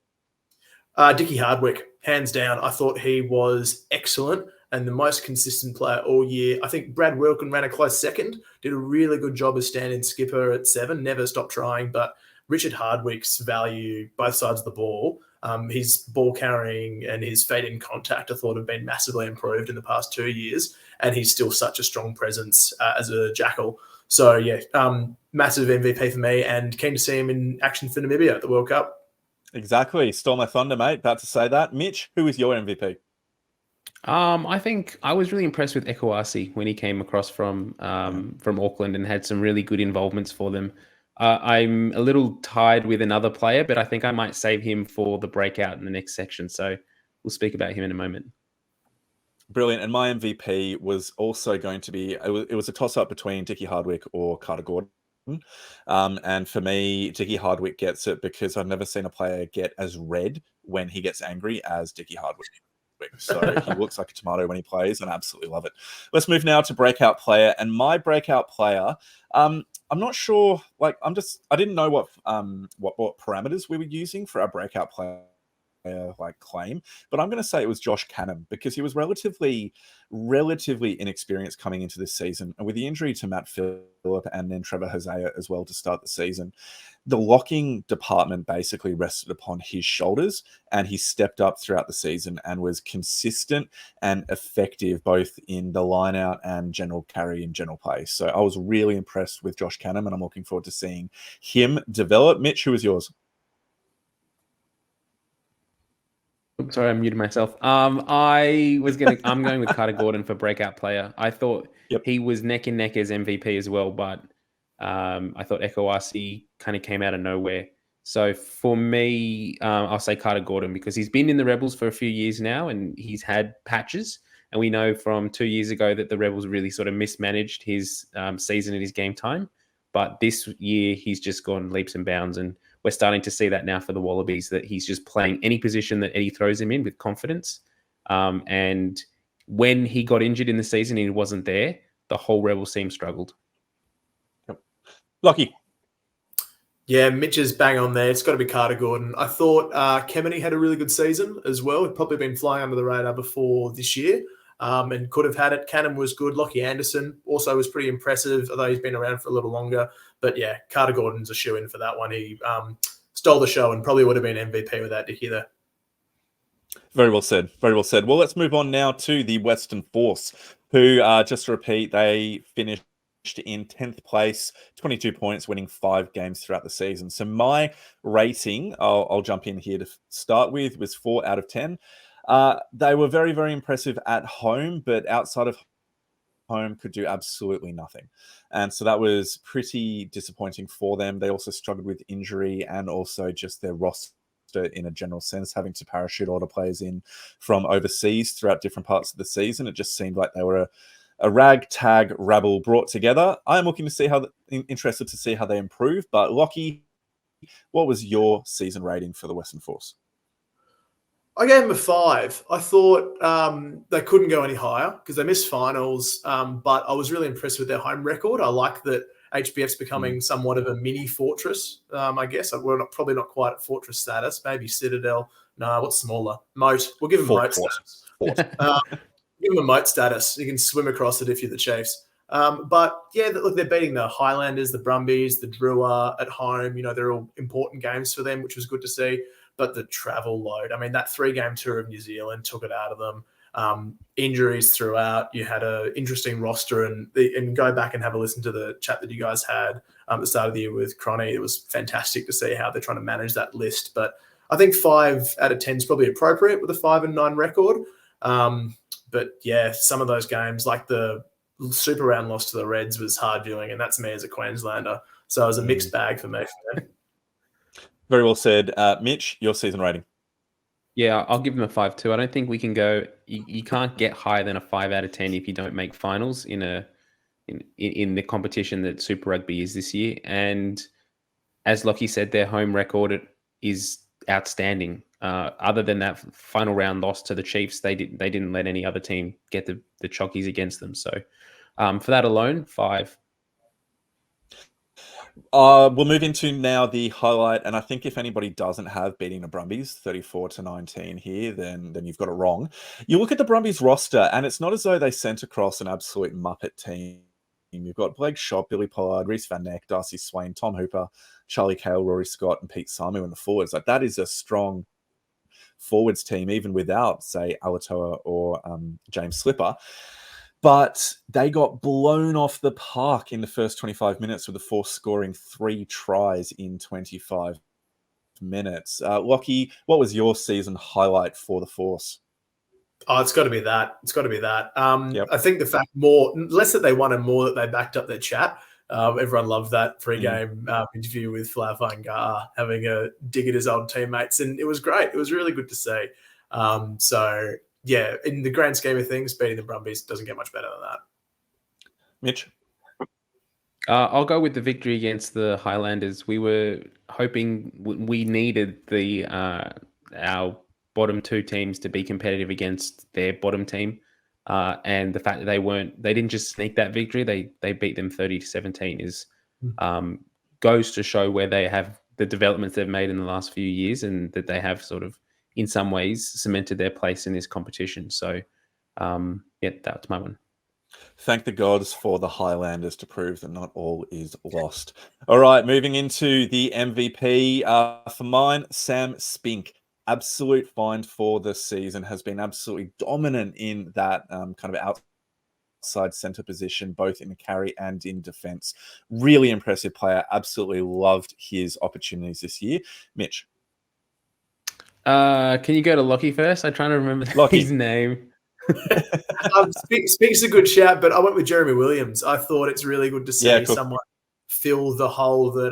B: Dickie Hardwick, hands down. I thought he was excellent and the most consistent player all year. I think Brad Wilkin ran a close second, did a really good job as stand-in skipper at 7, never stopped trying. But Richard Hardwick's value, both sides of the ball, his ball carrying and his feet in contact, I thought have been massively improved in the past 2 years. And he's still such a strong presence as a jackal. So, yeah, massive MVP for me and keen to see him in action for Namibia at the World Cup.
A: Exactly. Stole my thunder, mate. About to say that. Mitch, who is your MVP?
C: I think I was really impressed with Aussie when he came across from Auckland and had some really good involvements for them. I'm a little tied with another player, but I think I might save him for the breakout in the next section. So we'll speak about him in a moment.
A: Brilliant. And my MVP was also going to be, it was a toss-up between Dickie Hardwick or Carter Gordon. And for me, Dickie Hardwick gets it because I've never seen a player get as red when he gets angry as Dickie Hardwick. So he looks like a tomato when he plays, and I absolutely love it. Let's move now to breakout player. And my breakout player, I'm not sure, like, I didn't know what parameters we were using for our breakout player like claim, but I'm going to say it was Josh Canham because he was relatively inexperienced coming into this season, and with the injury to Matt Phillip and then Trevor Hosea as well to start the season, the locking department basically rested upon his shoulders, and he stepped up throughout the season and was consistent and effective both in the line out and general carry and general play. So I was really impressed with Josh Canham, and I'm looking forward to seeing him develop. Mitch, who is yours?
C: Sorry, I muted myself. I'm going with Carter Gordon for breakout player. I thought he was neck and neck as MVP as well, but I thought Aussie kind of came out of nowhere. So for me, I'll say Carter Gordon because he's been in the Rebels for a few years now and he's had patches. And we know from 2 years ago that the Rebels really sort of mismanaged his season and his game time. But this year, he's just gone leaps and bounds. And we're starting to see that now for the Wallabies, that he's just playing any position that Eddie throws him in with confidence. And when he got injured in the season and he wasn't there, the whole Rebels team struggled.
A: Yep. Lockie.
B: Yeah, Mitch is bang on there. It's got to be Carter Gordon. I thought Kemeny had a really good season as well. He'd probably been flying under the radar before this year and could have had it. Canham was good. Lockie Anderson also was pretty impressive, although he's been around for a little longer. But yeah, Carter Gordon's a shoe-in for that one. He stole the show and probably would have been MVP without Dickie there.
A: Very well said. Very well said. Well, let's move on now to the Western Force, who, just to repeat, they finished in 10th place, 22 points, winning 5 games throughout the season. So my rating, I'll jump in here to start with, was 4 out of 10. They were very, very impressive at home, but outside of home could do absolutely nothing. And so that was pretty disappointing for them. They also struggled with injury and also just their roster in a general sense, having to parachute all the players in from overseas throughout different parts of the season. It just seemed like they were a ragtag rabble brought together. I'm looking to see interested to see how they improve. But Lockie, what was your season rating for the Western Force?
B: I gave them a 5. I thought they couldn't go any higher because they missed finals, but I was really impressed with their home record. I like that HBF's becoming somewhat of a mini fortress, I guess. We're probably not quite at fortress status, maybe Citadel. No, what's smaller? Moat. We'll give them moat status. Give them a moat status. You can swim across it if you're the Chiefs. But yeah, look, they're beating the Highlanders, the Brumbies, the Drua at home. They're all important games for them, which was good to see. But the travel load, I mean, that 3-game tour of New Zealand took it out of them. Injuries throughout. You had an interesting roster, and go back and have a listen to the chat that you guys had at the start of the year with Cronny. It was fantastic to see how they're trying to manage that list. But I think 5 out of 10 is probably appropriate with a 5-9 record. But yeah, some of those games, like the Super Round loss to the Reds, was hard viewing, and that's me as a Queenslander. So it was a mixed bag for me.
A: Very well said. Mitch, your season rating.
C: Yeah, I'll give them a 5 too. I don't think we can go. You can't get higher than a 5 out of 10 if you don't make finals in the competition that Super Rugby is this year. And as Lockie said, their home record is outstanding. Other than that final round loss to the Chiefs, they didn't let any other team get the chockies against them. So for that alone, 5.
A: We'll move into now the highlight, and I think if anybody doesn't have beating the Brumbies 34-19 here, then you've got it wrong. You look at the Brumbies roster, and it's not as though they sent across an absolute Muppet team. You've got Blake Schott, Billy Pollard, Reece Van Neck, Darcy Swain, Tom Hooper, Charlie Cale, Rory Scott, and Pete Samu in the forwards. Like, that is a strong forwards team, even without, say, Alatoa or James Slipper. But they got blown off the park in the first 25 minutes, with the Force scoring 3 tries in 25 minutes. Lockie, what was your season highlight for the Force?
B: Oh, it's got to be that.
A: Yep.
B: I think the fact less that they won and more that they backed up their chat. Everyone loved that pre-game interview with Flavangar, having a dig at his old teammates, and it was great. It was really good to see. So yeah, in the grand scheme of things, beating the Brumbies doesn't get much better than that.
A: Mitch?
C: I'll go with the victory against the Highlanders. We were hoping we needed our bottom 2 teams to be competitive against their bottom team. And the fact that they didn't just sneak that victory, they beat them 30-17 is goes to show where they have the developments they've made in the last few years, and that they have sort of in some ways cemented their place in this competition. So yeah, that's my one.
A: Thank the gods for the Highlanders to prove that not all is lost. All right, moving into the MVP. For mine, Sam Spink. Absolute find for the season. Has been absolutely dominant in that kind of outside centre position, both in carry and in defence. Really impressive player. Absolutely loved his opportunities this year. Mitch?
C: Can you go to Lockie first? I'm trying to remember his name.
B: Spink's a good shout, but I went with Jeremy Williams. I thought it's really good to see someone fill the hole that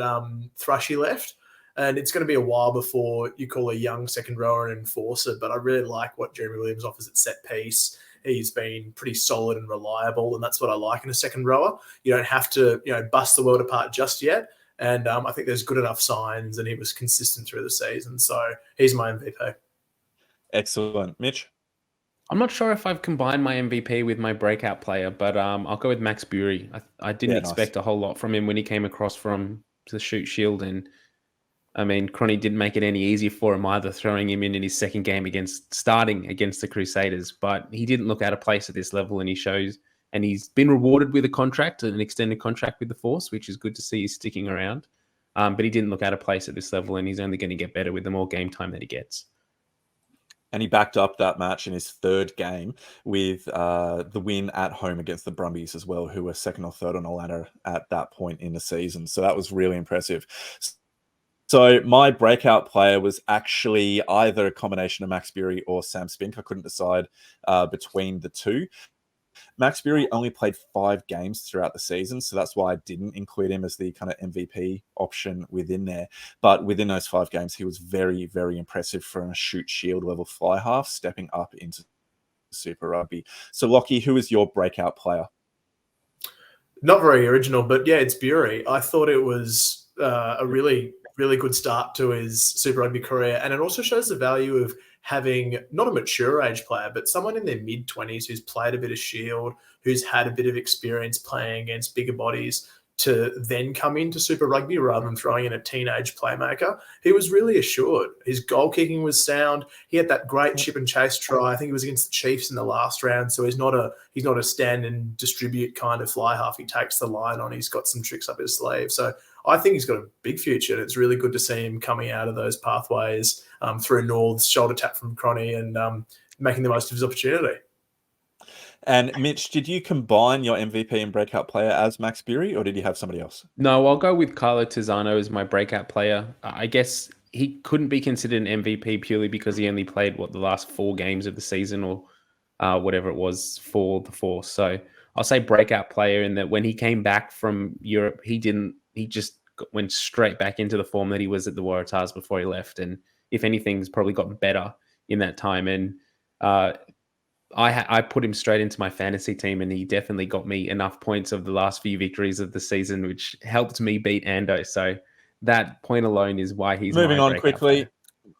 B: Thrushy left. And it's going to be a while before you call a young second rower an enforcer, but I really like what Jeremy Williams offers at set piece. He's been pretty solid and reliable, and that's what I like in a second rower. You don't have to, bust the world apart just yet. And I think there's good enough signs, and he was consistent through the season. So he's my MVP.
A: Excellent. Mitch?
C: I'm not sure if I've combined my MVP with my breakout player, but I'll go with Max Bury. I didn't expect a whole lot from him when he came across from the Shoot Shield, and I mean, Cronny didn't make it any easier for him either, throwing him in his second game starting against the Crusaders. But he didn't look out of place at this level, and he's been rewarded with an extended contract with the Force, which is good to see he's sticking around. But he didn't look out of place at this level, and he's only going to get better with the more game time that he gets.
A: And he backed up that match in his 3rd game with the win at home against the Brumbies as well, who were 2nd or 3rd on the ladder at that point in the season. So that was really impressive. So my breakout player was actually either a combination of Max Bury or Sam Spink. I couldn't decide between the two. Max Bury only played 5 games throughout the season, so that's why I didn't include him as the kind of MVP option within there. But within those 5 games, he was very, very impressive from a Shoot Shield level fly half, stepping up into Super Rugby. So Lockie, who is your breakout player?
B: Not very original, but yeah, it's Bury. I thought it was a really, really good start to his Super Rugby career, and it also shows the value of having not a mature age player, but someone in their mid-20s who's played a bit of Shield, who's had a bit of experience playing against bigger bodies, to then come into Super Rugby rather than throwing in a teenage playmaker. He was really assured. His goal kicking was sound. He had that great chip and chase try. I think it was against the Chiefs in the last round. So he's not a stand and distribute kind of fly half. He takes the line on. He's got some tricks up his sleeve. So I think he's got a big future. And it's really good to see him coming out of those pathways through North's shoulder tap from Cronny and making the most of his opportunity.
A: And Mitch, did you combine your MVP and breakout player as Max Bury, or did you have somebody else?
C: No, I'll go with Carlo Tizzano as my breakout player. I guess he couldn't be considered an MVP purely because he only played the last 4 games of the season or whatever it was for the Force. So I'll say breakout player in that when he came back from Europe, he just went straight back into the form that he was at the Waratahs before he left. And if anything, he's probably gotten better in that time. And I put him straight into my fantasy team, and he definitely got me enough points of the last few victories of the season, which helped me beat Ando. So that point alone is why he's
A: moving
C: my
A: on quickly.
C: player.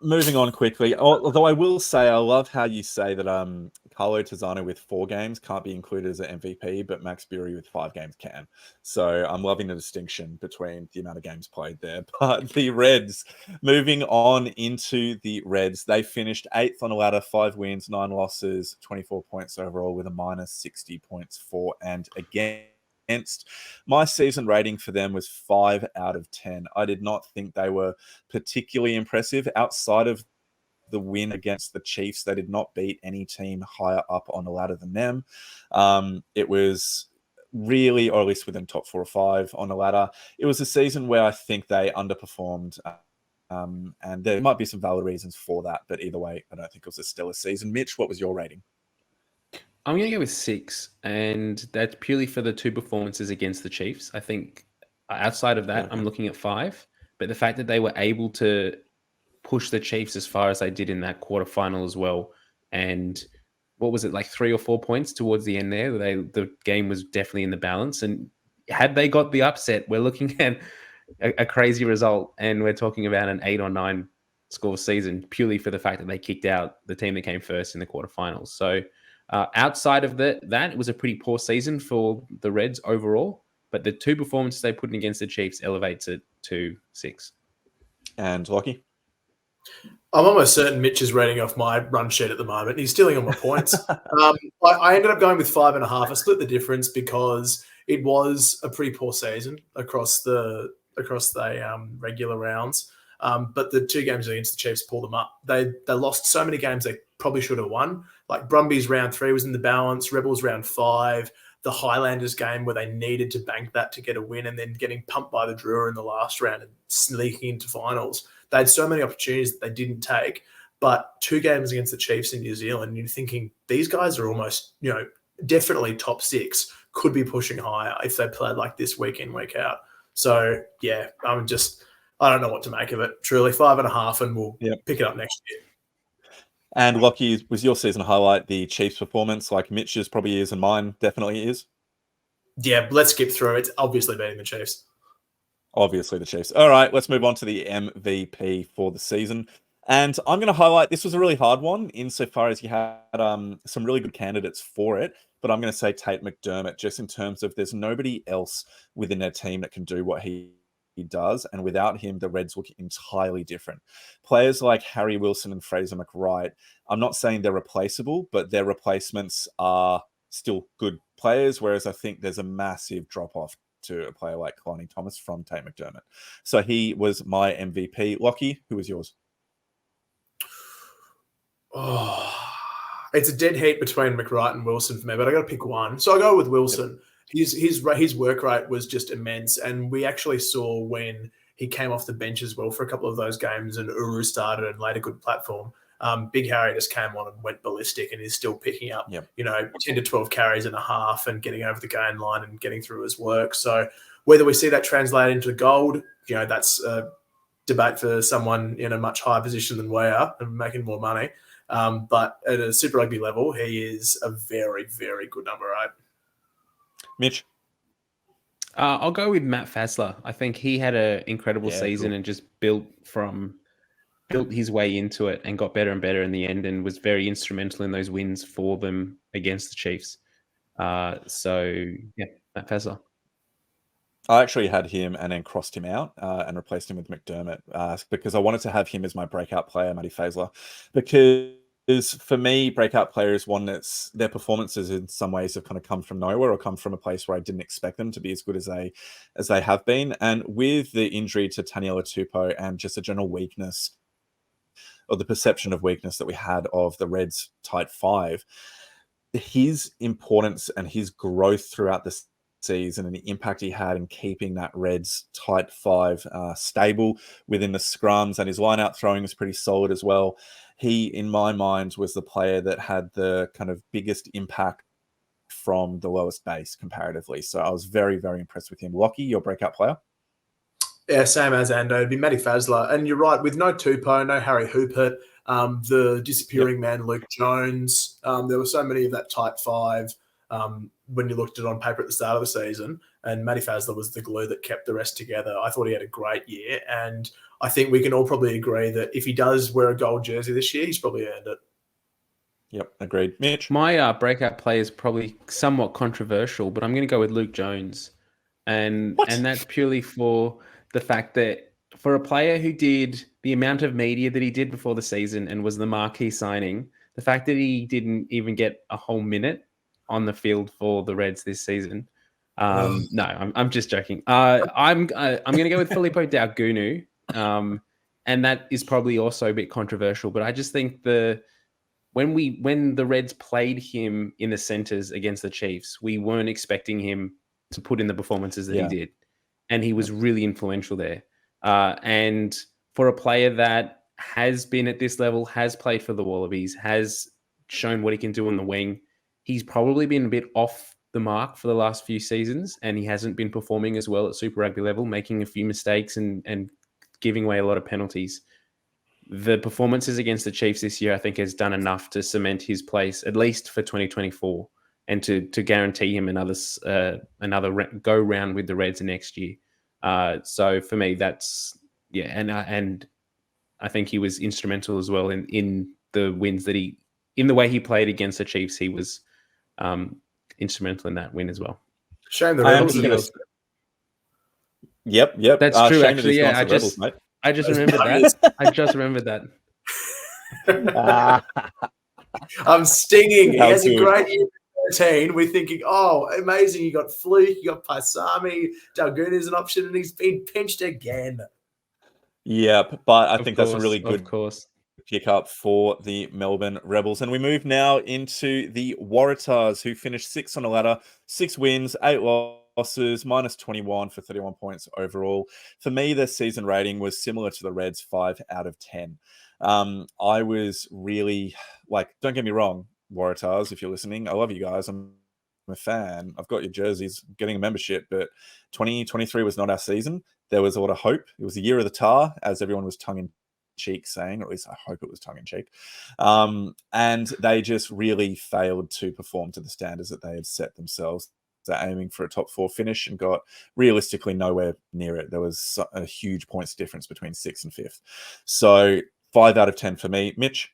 A: Moving on quickly, although I will say I love how you say that Carlo Tizzano with 4 games can't be included as an MVP, but Max Bury with 5 games can. So I'm loving the distinction between the amount of games played there. But the Reds, moving on into the Reds, they finished 8th on the ladder, 5 wins, 9 losses, 24 points overall with a minus 60 points for and against. My season rating for them was 5 out of 10. I did not think they were particularly impressive. Outside of the win against the Chiefs, they did not beat any team higher up on the ladder than them. It was really, or at least within top 4 or 5 on the ladder. It was a season where I think they underperformed. And there might be some valid reasons for that, but either way, I don't think it was a stellar season. Mitch, what was your rating?
C: I'm going to go with 6, and that's purely for the 2 performances against the Chiefs. I think outside of that, I'm looking at 5. But the fact that they were able to push the Chiefs as far as they did in that quarterfinal as well, and what was it, like 3 or 4 points towards the end there? The game was definitely in the balance, and had they got the upset, we're looking at a crazy result, and we're talking about an 8 or 9 score season purely for the fact that they kicked out the team that came first in the quarterfinals. So outside of that, it was a pretty poor season for the Reds overall, but the 2 performances they put in against the Chiefs elevates it to 6.
A: And Lockie?
B: I'm almost certain Mitch is reading off my run sheet at the moment. He's stealing all my points. I ended up going with 5.5. I split the difference because it was a pretty poor season across the regular rounds. But the 2 games against the Chiefs pulled them up. They lost so many games they probably should have won. Like Brumbies round 3 was in the balance, Rebels round 5, the Highlanders game where they needed to bank that to get a win, and then getting pumped by the Drua in the last round and sneaking into finals. They had so many opportunities that they didn't take. But 2 games against the Chiefs in New Zealand, you're thinking these guys are almost, definitely top 6, could be pushing higher if they played like this week in, week out. So, yeah, I don't know what to make of it. Truly 5.5, and we'll pick it up next year.
A: And Lockie, was your season highlight the Chiefs' performance, like Mitch's probably is and mine definitely is?
B: Yeah, let's skip through. It's obviously beating the Chiefs.
A: Obviously the Chiefs. All right, let's move on to the MVP for the season. And I'm going to highlight, this was a really hard one insofar as you had some really good candidates for it, but I'm going to say Tate McDermott, just in terms of there's nobody else within their team that can do what he does, and without him, the Reds look entirely different. Players like Harry Wilson and Fraser McWright, I'm not saying they're replaceable, but their replacements are still good players, whereas I think there's a massive drop-off to a player like Kalani Thomas from Tate McDermott. So he was my MVP. Lockie, who was yours?
B: Oh, it's a dead heat between McWright and Wilson for me, but I got to pick one. So I go with Wilson. Yep. His work rate was just immense, and we actually saw when he came off the bench as well for a couple of those games, and Uru started and laid a good platform. Big Harry just came on and went ballistic, and is still picking up, 10 to 12 carries and a half, and getting over the gain line and getting through his work. So whether we see that translate into gold, that's a debate for someone in a much higher position than we are and making more money. But at a Super Rugby level, he is a very, very good number 8.
A: Mitch?
C: I'll go with Matt Fassler. I think he had an incredible season and just built his way into it and got better and better in the end, and was very instrumental in those wins for them against the Chiefs. Matt Fassler.
A: I actually had him and then crossed him out and replaced him with McDermott because I wanted to have him as my breakout player, Matty Faisler, because for me, breakout player is one that's their performances in some ways have kind of come from nowhere or come from a place where I didn't expect them to be as good as they have been. And with the injury to Taniela Tupou and just a general weakness or the perception of weakness that we had of the Reds tight five, his importance and his growth throughout the season and the impact he had in keeping that Reds tight five stable within the scrums, and his line-out throwing is pretty solid as well. He, in my mind, was the player that had the kind of biggest impact from the lowest base comparatively. So I was very, very impressed with him. Lockie, your breakout player?
B: Yeah, same as Ando. It'd be Matty Faisler. And you're right, with no Tupou, no Harry Hoopert, the disappearing man, Luke Jones. There were so many of that type five when you looked at it on paper at the start of the season. And Matty Faisler was the glue that kept the rest together. I thought he had a great year. And I think we can all probably agree that if he does wear a gold jersey this year, he's probably earned it.
A: Yep, agreed. Mitch?
C: My breakout play is probably somewhat controversial, but I'm going to go with Luke Jones. And that's purely for the fact that for a player who did the amount of media that he did before the season and was the marquee signing, the fact that he didn't even get a whole minute on the field for the Reds this season. No, I'm just joking. I'm going to go with Filippo Daugunu, and that is probably also a bit controversial. But I just think when the Reds played him in the centres against the Chiefs, we weren't expecting him to put in the performances that he did, and he was really influential there. And for a player that has been at this level, has played for the Wallabies, has shown what he can do on the wing, he's probably been a bit off the mark for the last few seasons, and he hasn't been performing as well at Super Rugby level, making a few mistakes and giving away a lot of penalties. The performances against the Chiefs this year, I think, has done enough to cement his place, at least for 2024, and to guarantee him another go round with the Reds next year. So for me, that's and I think he was instrumental as well in the wins that in the way he played against the Chiefs. He was instrumental in that win as well.
B: Shame the Rebels.
A: Yep.
C: That's true. Actually, yeah. I just remembered that.
B: I'm stinging. He has a great year. 13, we're thinking, oh, amazing. You got Fluke, you got Paisami, Daugunu is an option, and he's been pinched again.
A: Yep, but I think that's a really good
C: course
A: pick up for the Melbourne Rebels. And we move now into the Waratahs, who finished 6th on the ladder, 6 wins, 8 losses, minus 21 for 31 points overall. For me, their season rating was similar to the Reds, 5 out of 10. I was really, don't get me wrong, Waratahs, if you're listening, I love you guys. I'm a fan. I've got your jerseys, getting a membership, but 2023 was not our season. There was a lot of hope. It was the year of the tar, as everyone was tongue-in-cheek saying, or at least I hope it was tongue-in-cheek. And they just really failed to perform to the standards that they had set themselves. They're aiming for a top 4 finish and got realistically nowhere near it. There was a huge points difference between 6th and 5th. So 5 out of 10 for me. Mitch?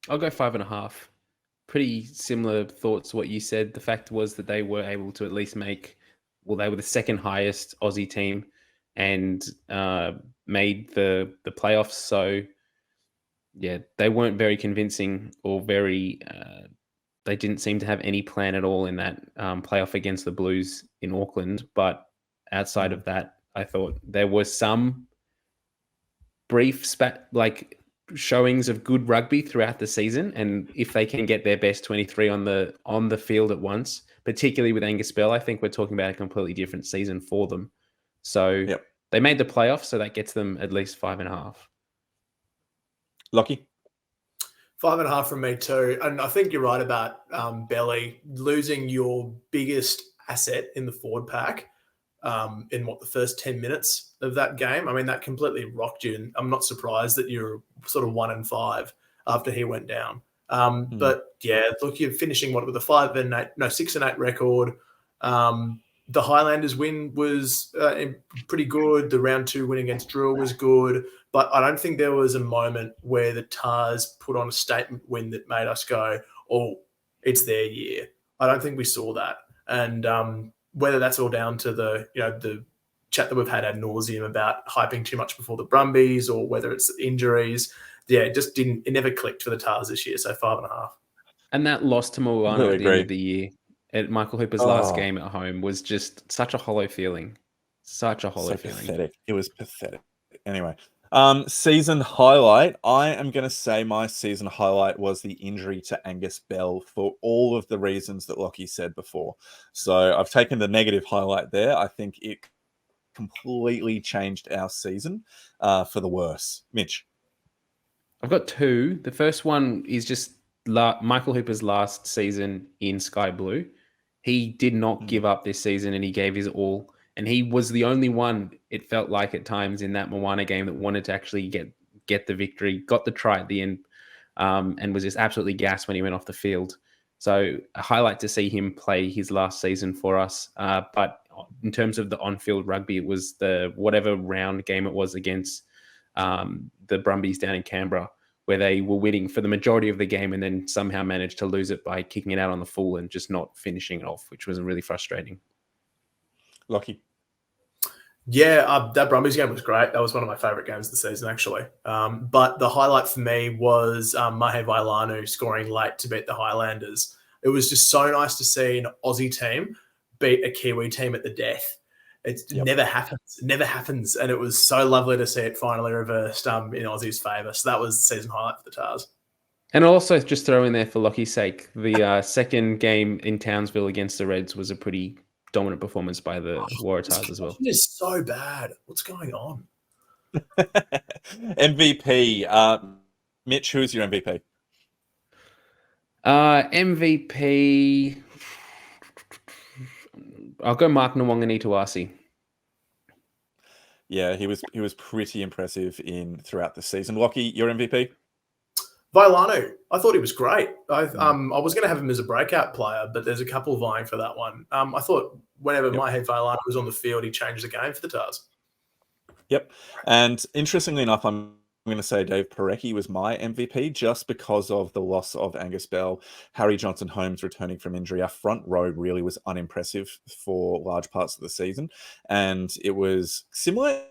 C: I'll go 5.5. Pretty similar thoughts to what you said. The fact was that they were able to at least they were the second highest Aussie team and made the playoffs. So, yeah, they weren't very convincing or very... they didn't seem to have any plan at all in that playoff against the Blues in Auckland. But outside of that, I thought there was some brief showings of good rugby throughout the season, and if they can get their best 23 on the field at once, particularly with Angus Bell, I think we're talking about a completely different season for them. So They made the playoffs, so that gets them at least 5.5.
A: Lockie?
B: 5.5 from me too. And I think you're right about Belly losing your biggest asset in the forward pack in the first 10 minutes of that game. I mean, that completely rocked you. And I'm not surprised that you're sort of 1-5 after he went down. But yeah, look, you're finishing with a 6 and 8 record. The Highlanders win was pretty good. The round 2 win against Drill was good. But I don't think there was a moment where the Tars put on a statement win that made us go, oh, it's their year. I don't think we saw that. And whether that's all down to the chat that we've had ad nauseum about hyping too much before the Brumbies, or whether it's injuries, it never clicked for the Tars this year. So 5.5.
C: And that loss to Moana
A: Completely
C: at the end
A: agree.
C: of the year, at Michael Hooper's last game at home, was just such a hollow feeling. Such a hollow feeling.
A: Pathetic. It was pathetic. Anyway, season highlight. I am going to say my season highlight was the injury to Angus Bell for all of the reasons that Lockie said before. So I've taken the negative highlight there. I think it completely changed our season for the worse. Mitch?
C: I've got two. The first one is just Michael Hooper's last season in Sky Blue. He did not give up this season, and he gave his all. And he was the only one, it felt like at times in that Moana game, that wanted to actually get the victory, got the try at the end, and was just absolutely gassed when he went off the field. So a highlight to see him play his last season for us. But in terms of the on-field rugby, it was the whatever round game it was against the Brumbies down in Canberra, where they were winning for the majority of the game and then somehow managed to lose it by kicking it out on the full and just not finishing it off, which was really frustrating.
A: Lockie?
B: Yeah, that Brumbies game was great. That was one of my favourite games of the season, actually. But the highlight for me was Mahe Vailanu scoring late to beat the Highlanders. It was just so nice to see an Aussie team beat a Kiwi team at the death. It never happens. It never happens. And it was so lovely to see it finally reversed in Aussie's favour. So that was the season highlight for the Tars. And
C: also just throw in there for Lockie's sake, the second game in Townsville against the Reds was a pretty dominant performance by the Waratahs as well.
B: It is so bad. What's going on?
A: MVP. Mitch, who is your MVP?
C: MVP. I'll go Mark Nwangani-Tuasi.
A: Yeah, he was pretty impressive throughout the season. Lockie, your MVP?
B: Vailanu. I thought he was great. I was going to have him as a breakout player, but there's a couple vying for that one. I thought whenever Mahe Vailanu was on the field, he changed the game for the Tars.
A: Yep. And interestingly enough, I'm going to say Dave Parecki was my MVP just because of the loss of Angus Bell, Harry Johnson-Holmes returning from injury. Our front row really was unimpressive for large parts of the season. And it was similar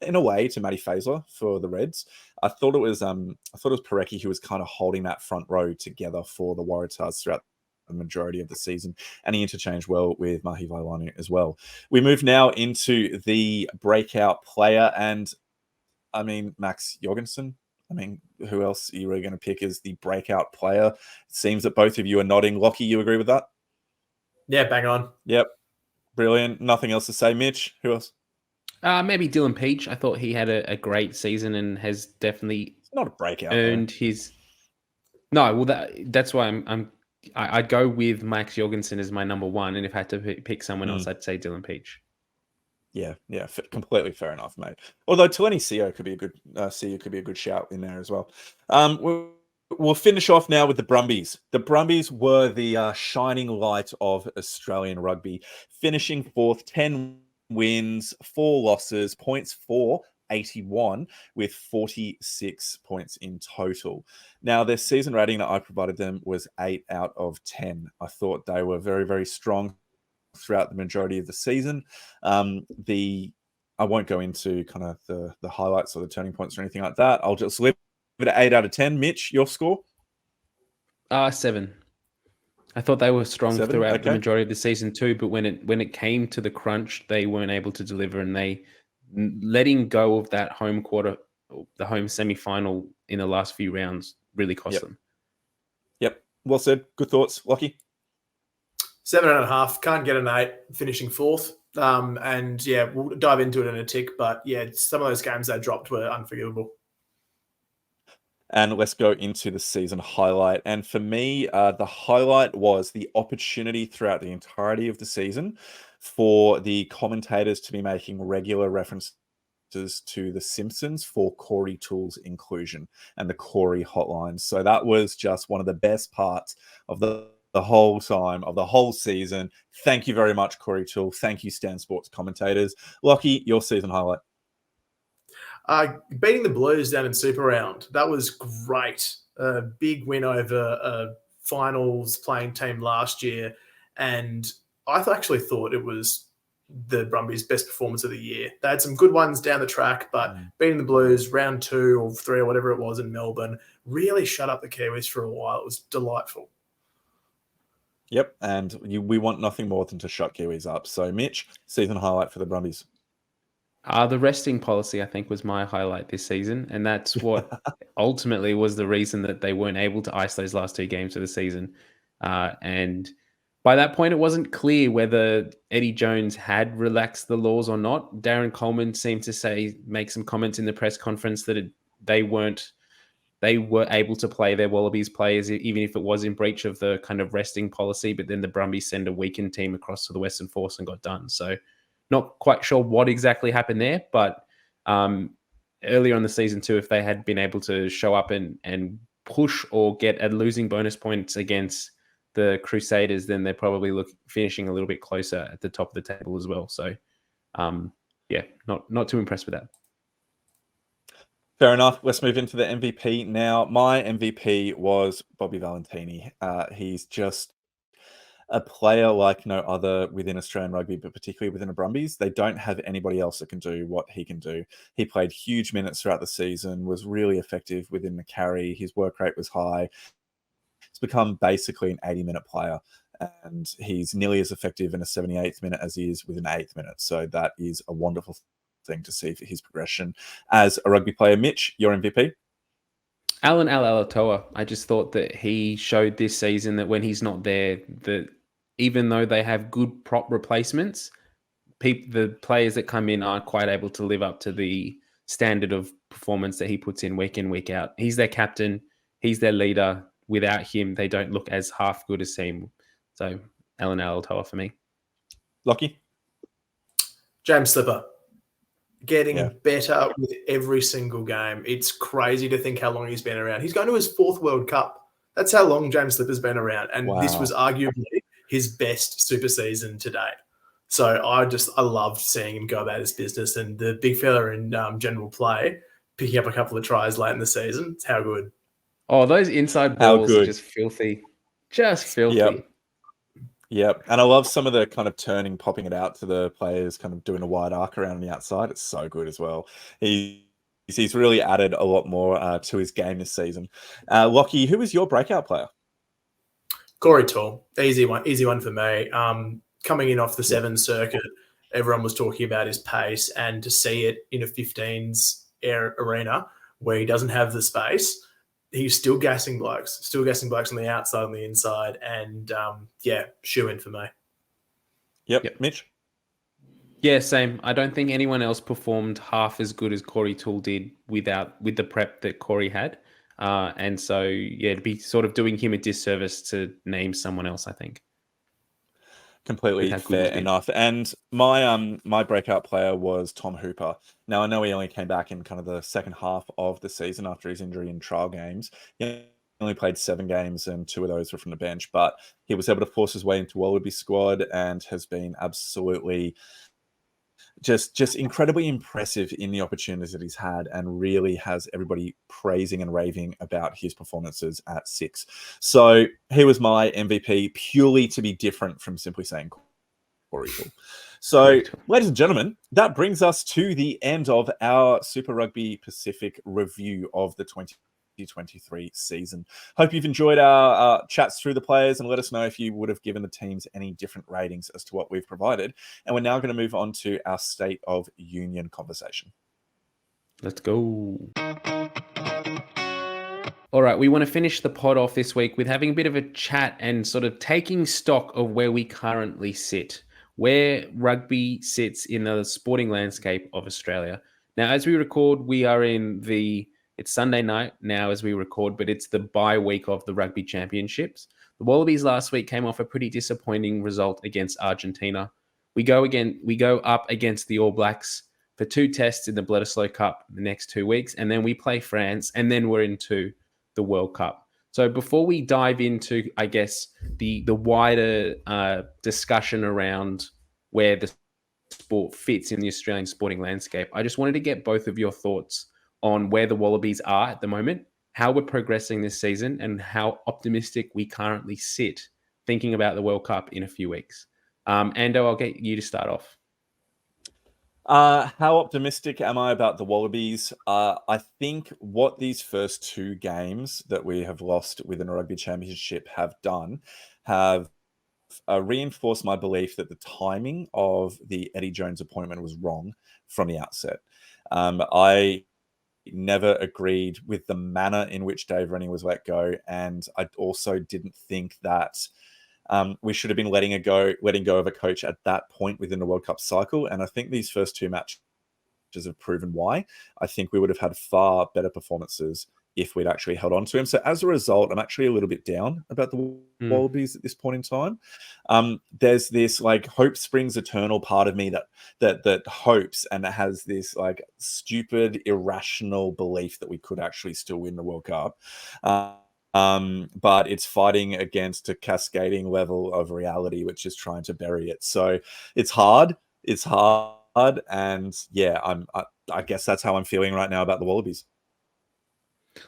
A: in a way to Matty Faisler for the Reds. I thought it was Parecki who was kind of holding that front row together for the Waratahs throughout the majority of the season, and he interchanged well with Mahe Vailanu as well. We move now into the breakout player, and I mean Max Jorgensen. I mean, who else are you really going to pick as the breakout player? It seems that both of you are nodding. Lockie, you agree with that?
B: Yeah, bang on.
A: Yep, brilliant. Nothing else to say. Mitch, who else?
C: Maybe Dylan Peach. I thought he had a great season and has definitely
A: not a breakout
C: earned his. No, well that's why I'd go with Max Jorgensen as my number one, and if I had to pick someone else, I'd say Dylan Peach.
A: Yeah, completely fair enough, mate. Although Taleni Sio could be a good shout in there as well. We'll finish off now with the Brumbies. The Brumbies were the shining light of Australian rugby, finishing fourth, 10 wins, 4 losses, points for 81 with 46 points in total. Now, their season rating that I provided them was 8 out of 10. I thought they were very, very strong throughout the majority of the season. I won't go into kind of the highlights or the turning points or anything like that. I'll just leave it at 8 out of 10. Mitch, your score?
C: 7. I thought they were strong
A: 7?
C: throughout the majority of the season too, but when it came to the crunch, they weren't able to deliver, and they letting go of that home semi-final in the last few rounds really cost them. Yep.
A: Well said. Good thoughts, Lockie.
B: 7.5. Can't get an 8. Finishing fourth. And yeah, we'll dive into it in a tick. But yeah, some of those games they dropped were unforgivable.
A: And let's go into the season highlight. And for me, the highlight was the opportunity throughout the entirety of the season for the commentators to be making regular references to The Simpsons for Corey Toole's inclusion and the Corey hotline. So that was just one of the best parts of the whole time, of the whole season. Thank you very much, Corey Toole. Thank you, Stan Sports commentators. Lockie, your season highlight.
B: Beating the Blues down in Super Round. That was great. A big win over a finals playing team last year. And actually thought it was the Brumbies' best performance of the year. They had some good ones down the track, but beating the Blues round 2 or 3 or whatever it was in Melbourne really shut up the Kiwis for a while. It was delightful.
A: Yep, and we want nothing more than to shut Kiwis up. So, Mitch, season highlight for the Brumbies.
C: The resting policy, I think, was my highlight this season. And that's what ultimately was the reason that they weren't able to ice those last 2 games of the season. And by that point, it wasn't clear whether Eddie Jones had relaxed the laws or not. Darren Coleman seemed to make some comments in the press conference that they were able to play their Wallabies players, even if it was in breach of the kind of resting policy. But then the Brumbies send a weakened team across to the Western Force and got done. So not quite sure what exactly happened there, but earlier on the season too, if they had been able to show up and push or get a losing bonus points against the Crusaders, then they're probably finishing a little bit closer at the top of the table as well. So, not too impressed with that.
A: Fair enough. Let's move into the MVP now. My MVP was Bobby Valentini. He's just a player like no other within Australian rugby, but particularly within the Brumbies. They don't have anybody else that can do what he can do. He played huge minutes throughout the season, was really effective within the carry. His work rate was high. He's become basically an 80-minute player, and he's nearly as effective in a 78th minute as he is with an 8th minute. So that is a wonderful thing to see for his progression as a rugby player. Mitch, your MVP?
C: Alan Alatoa. I just thought that he showed this season that when he's not there, that even though they have good prop replacements, the players that come in aren't quite able to live up to the standard of performance that he puts in, week out. He's their captain. He's their leader. Without him, they don't look as half good as him. So, Alan Alatoa for me.
A: Lockie?
B: James Slipper. Getting better with every single game. It's crazy to think how long he's been around. He's going to his 4th World Cup. That's how long James Slipper's been around. And This was arguably his best super season to date. So I loved seeing him go about his business, and the big fella in general play, picking up a couple of tries late in the season. It's how good.
C: Oh, those inside balls are just filthy. Just filthy.
A: Yep. And I love some of the kind of turning, popping it out to the players, kind of doing a wide arc around on the outside. It's so good as well. He's really added a lot more to his game this season. Lockie, who was your breakout player?
B: Corey Tall. Easy one for me. Coming in off the 7 circuit, everyone was talking about his pace, and to see it in a 15s arena where he doesn't have the space, he's still gassing blokes on the outside, on the inside, and shoe in for me.
A: Yep. Mitch?
C: Yeah, same. I don't think anyone else performed half as good as Corey Toole did with the prep that Corey had. And so, it'd be sort of doing him a disservice to name someone else, I think.
A: Completely fair enough. And my breakout player was Tom Hooper. Now, I know he only came back in kind of the second half of the season after his injury in trial games. He only played 7 games, and 2 of those were from the bench. But he was able to force his way into Wallaby squad and has been absolutely just incredibly impressive in the opportunities that he's had, and really has everybody praising and raving about his performances at 6. So he was my MVP purely to be different from simply saying Corey Toole. So, ladies and gentlemen, that brings us to the end of our Super Rugby Pacific review of the 2023 season. Hope you've enjoyed our chats through the players, and let us know if you would have given the teams any different ratings as to what we've provided. And we're now going to move on to our State of Union conversation.
C: Let's go. All right, we want to finish the pod off this week with having a bit of a chat and sort of taking stock of where we currently sit, where rugby sits in the sporting landscape of Australia. Now, as we record, we are it's Sunday night now as we record, but it's the bye week of the Rugby Championships. The Wallabies last week came off a pretty disappointing result against Argentina. We go up against the All Blacks for 2 tests in the Bledisloe Cup the next 2 weeks, and then we play France, and then we're into the World Cup. So before we dive into, I guess, the wider discussion around where the sport fits in the Australian sporting landscape, I just wanted to get both of your thoughts on where the Wallabies are at the moment, how we're progressing this season, and how optimistic we currently sit thinking about the World Cup in a few weeks. Ando, I'll get you to start off.
A: How optimistic am I about the Wallabies? I think what these first 2 games that we have lost within a rugby championship have done have reinforced my belief that the timing of the Eddie Jones appointment was wrong from the outset. I never agreed with the manner in which Dave Rennie was let go, and I also didn't think that we should have been letting go of a coach at that point within the World Cup cycle. And I think these first 2 matches have proven why. I think we would have had far better performances if we'd actually held on to him. So as a result, I'm actually a little bit down about the Wallabies at this point in time. There's this like hope springs eternal part of me that hopes and that has this like stupid, irrational belief that we could actually still win the World Cup. But it's fighting against a cascading level of reality, which is trying to bury it. So it's hard. And yeah, I guess that's how I'm feeling right now about the Wallabies.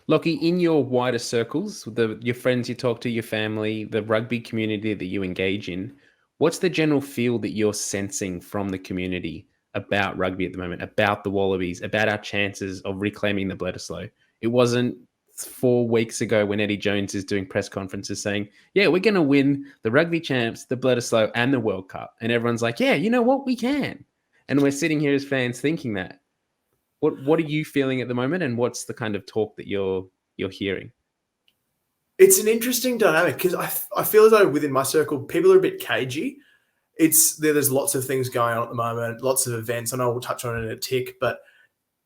C: Lockie, in your wider circles, your friends you talk to, your family, the rugby community that you engage in, what's the general feel that you're sensing from the community about rugby at the moment, about the Wallabies, about our chances of reclaiming the Bledisloe? It wasn't 4 weeks ago when Eddie Jones is doing press conferences saying, yeah, we're going to win the rugby champs, the Bledisloe and the World Cup. And everyone's like, yeah, you know what? We can. And we're sitting here as fans thinking that. What are you feeling at the moment, and what's the kind of talk that you're hearing?
B: It's an interesting dynamic because I feel as though within my circle, people are a bit cagey. There's lots of things going on at the moment, lots of events. I know we'll touch on it in a tick, but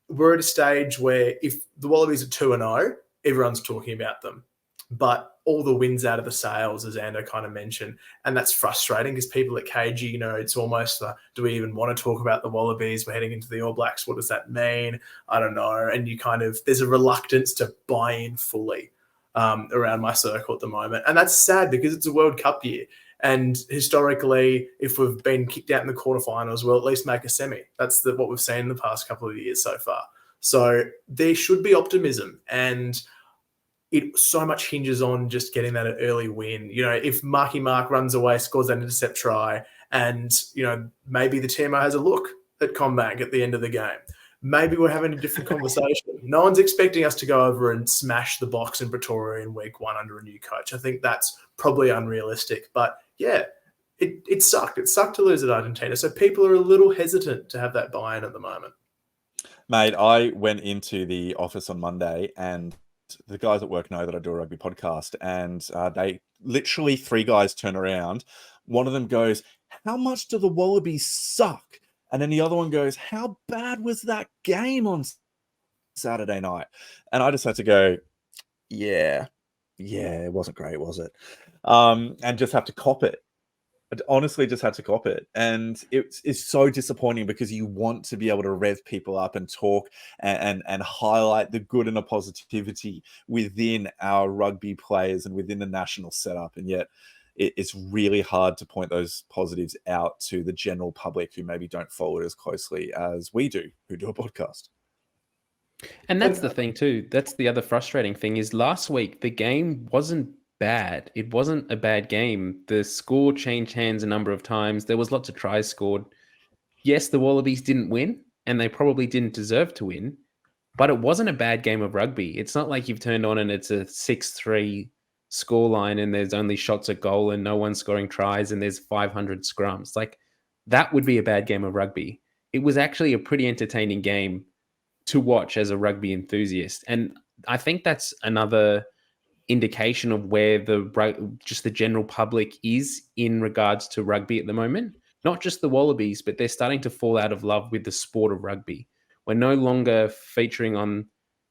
B: we're at a stage where if the Wallabies are 2-0, everyone's talking about them. But all the wins out of the sails, as Ando kind of mentioned, and that's frustrating because people at cagey, it's almost do we even want to talk about the Wallabies? We're heading into the All Blacks. What does that mean? I don't know. And there's a reluctance to buy in fully around my circle at the moment. And that's sad because it's a World Cup year. And historically, if we've been kicked out in the quarterfinals, we'll at least make a semi. That's what we've seen in the past couple of years so far. So there should be optimism, and it so much hinges on just getting that early win. If Marky Mark runs away, scores that intercept try, and, maybe the TMO has a look at Combank at the end of the game, maybe we're having a different conversation. No one's expecting us to go over and smash the Box in Pretoria in week 1 under a new coach. I think that's probably unrealistic. But, yeah, it sucked. It sucked to lose at Argentina. So people are a little hesitant to have that buy-in at the moment.
A: Mate, I went into the office on Monday, and the guys at work know that I do a rugby podcast, and they literally 3 guys turn around. One of them goes, how much do the Wallabies suck? And then the other one goes, how bad was that game on Saturday night? And I just had to go, yeah, it wasn't great, was it? And just have to cop it. I honestly just had to cop it. And it's so disappointing because you want to be able to rev people up and talk and highlight the good and the positivity within our rugby players and within the national setup. And yet it's really hard to point those positives out to the general public who maybe don't follow it as closely as we do, who do a podcast.
C: And that's the thing too. That's the other frustrating thing is last week, the game wasn't bad. It wasn't a bad game. The score changed hands a number of times. There was lots of tries scored. Yes, the Wallabies didn't win, and they probably didn't deserve to win, but it wasn't a bad game of rugby. It's not like you've turned on and it's a 6-3 scoreline and there's only shots at goal and no one's scoring tries and there's 500 scrums. Like, that would be a bad game of rugby. It was actually a pretty entertaining game to watch as a rugby enthusiast. And I think that's another indication of where just the general public is in regards to rugby at the moment. Not just the Wallabies, but they're starting to fall out of love with the sport of rugby. We're no longer featuring on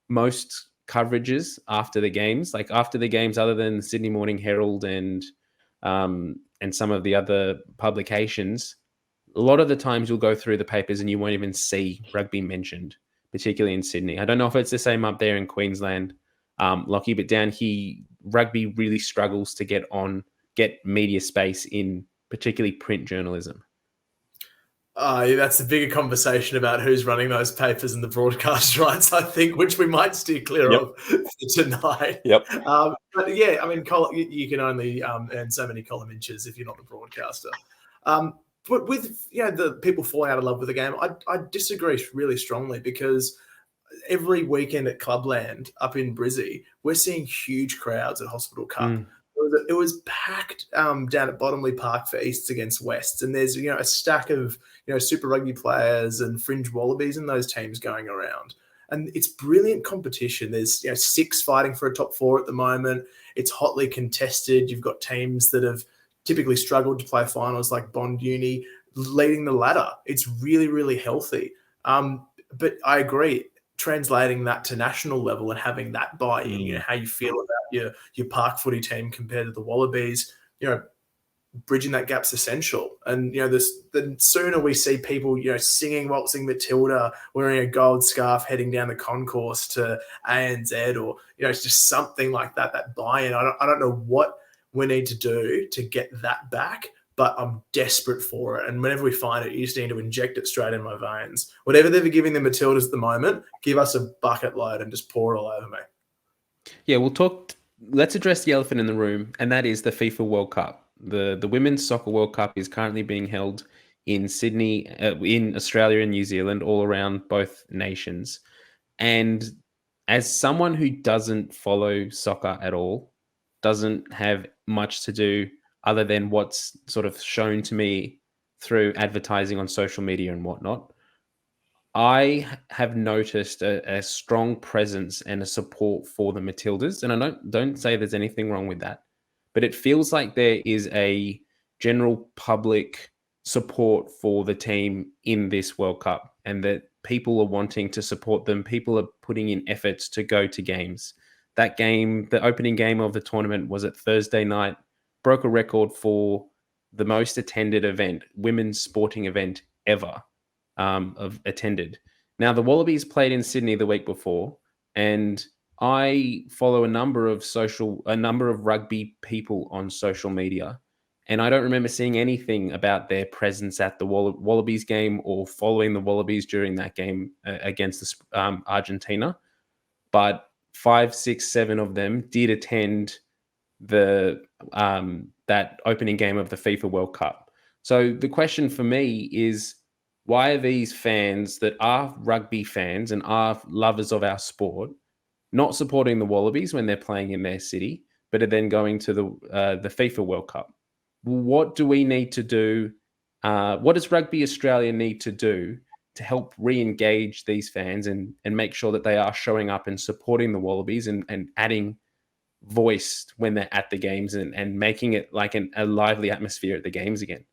C: most coverages after the games. Like after the games, other than the Sydney Morning Herald and some of the other publications, a lot of the times you'll go through the papers and you won't even see rugby mentioned, particularly in Sydney. I don't know if it's the same up there in Queensland, Lockie, but down here, rugby really struggles to get media space in particularly print journalism.
B: That's a bigger conversation about who's running those papers and the broadcast rights, I think, which we might steer clear of for tonight.
A: Yep.
B: But yeah, I mean, you can only earn so many column inches if you're not the broadcaster. But with the people falling out of love with the game, I disagree really strongly, because every weekend at Clubland up in Brizzy, we're seeing huge crowds at Hospital Cup. It was packed down at Bottomley Park for Easts against Wests, and there's a stack of Super Rugby players and fringe Wallabies in those teams going around, and it's brilliant competition. There's 6 fighting for a top 4 at the moment. It's hotly contested. You've got teams that have typically struggled to play finals, like Bond Uni, leading the ladder. It's really, really healthy. But I agree, translating that to national level and having that buy-in, how you feel about your park footy team compared to the Wallabies, bridging that gap's essential. And the sooner we see people singing Waltzing Matilda, wearing a gold scarf, heading down the concourse to ANZ, or it's just something like that buy-in. I don't know what we need to do to get that back, but I'm desperate for it. And whenever we find it, you just need to inject it straight in my veins. Whatever they're giving the Matildas at the moment, give us a bucket load and just pour it all over me.
C: Yeah, let's address the elephant in the room, and that is the FIFA World Cup. The Women's Soccer World Cup is currently being held in Sydney, in Australia and New Zealand, all around both nations. And as someone who doesn't follow soccer at all, doesn't have much to do other than what's sort of shown to me through advertising on social media and whatnot, I have noticed a strong presence and a support for the Matildas. And I don't say there's anything wrong with that, but it feels like there is a general public support for the team in this World Cup, and that people are wanting to support them. People are putting in efforts to go to games. That game, the opening game of the tournament, was at Thursday night, broke a record for the most attended event, women's sporting event ever attended. Now, the Wallabies played in Sydney the week before, and I follow a number of rugby people on social media, and I don't remember seeing anything about their presence at the Wallabies game or following the Wallabies during that game against Argentina. But 5, 6, 7 of them did attend that opening game of the FIFA World Cup. So the question for me is, why are these fans that are rugby fans and are lovers of our sport not supporting the Wallabies when they're playing in their city, but are then going to the FIFA World Cup? What do we need to do? What does Rugby Australia need to do to help re-engage these fans and make sure that they are showing up and supporting the Wallabies and adding voice when they're at the games and making it like a lively atmosphere at the games again?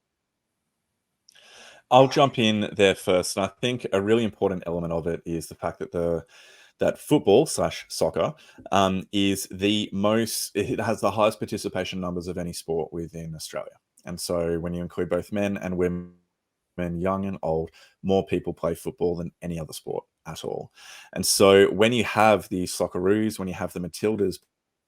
A: I'll jump in there first. And I think a really important element of it is the fact that that football/soccer is it has the highest participation numbers of any sport within Australia. And so when you include both men and women, young and old, more people play football than any other sport at all. And so when you have the Socceroos, when you have the Matildas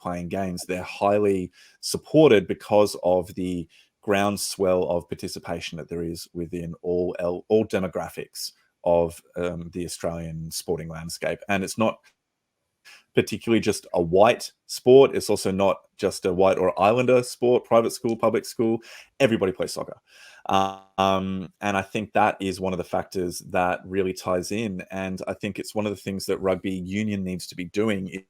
A: playing games, they're highly supported because of the groundswell of participation that there is within all demographics of the Australian sporting landscape. And it's not particularly just a white sport. It's also not just a white or islander sport, private school, public school. Everybody plays soccer. And I think that is one of the factors that really ties in. And I think it's one of the things that rugby union needs to be doing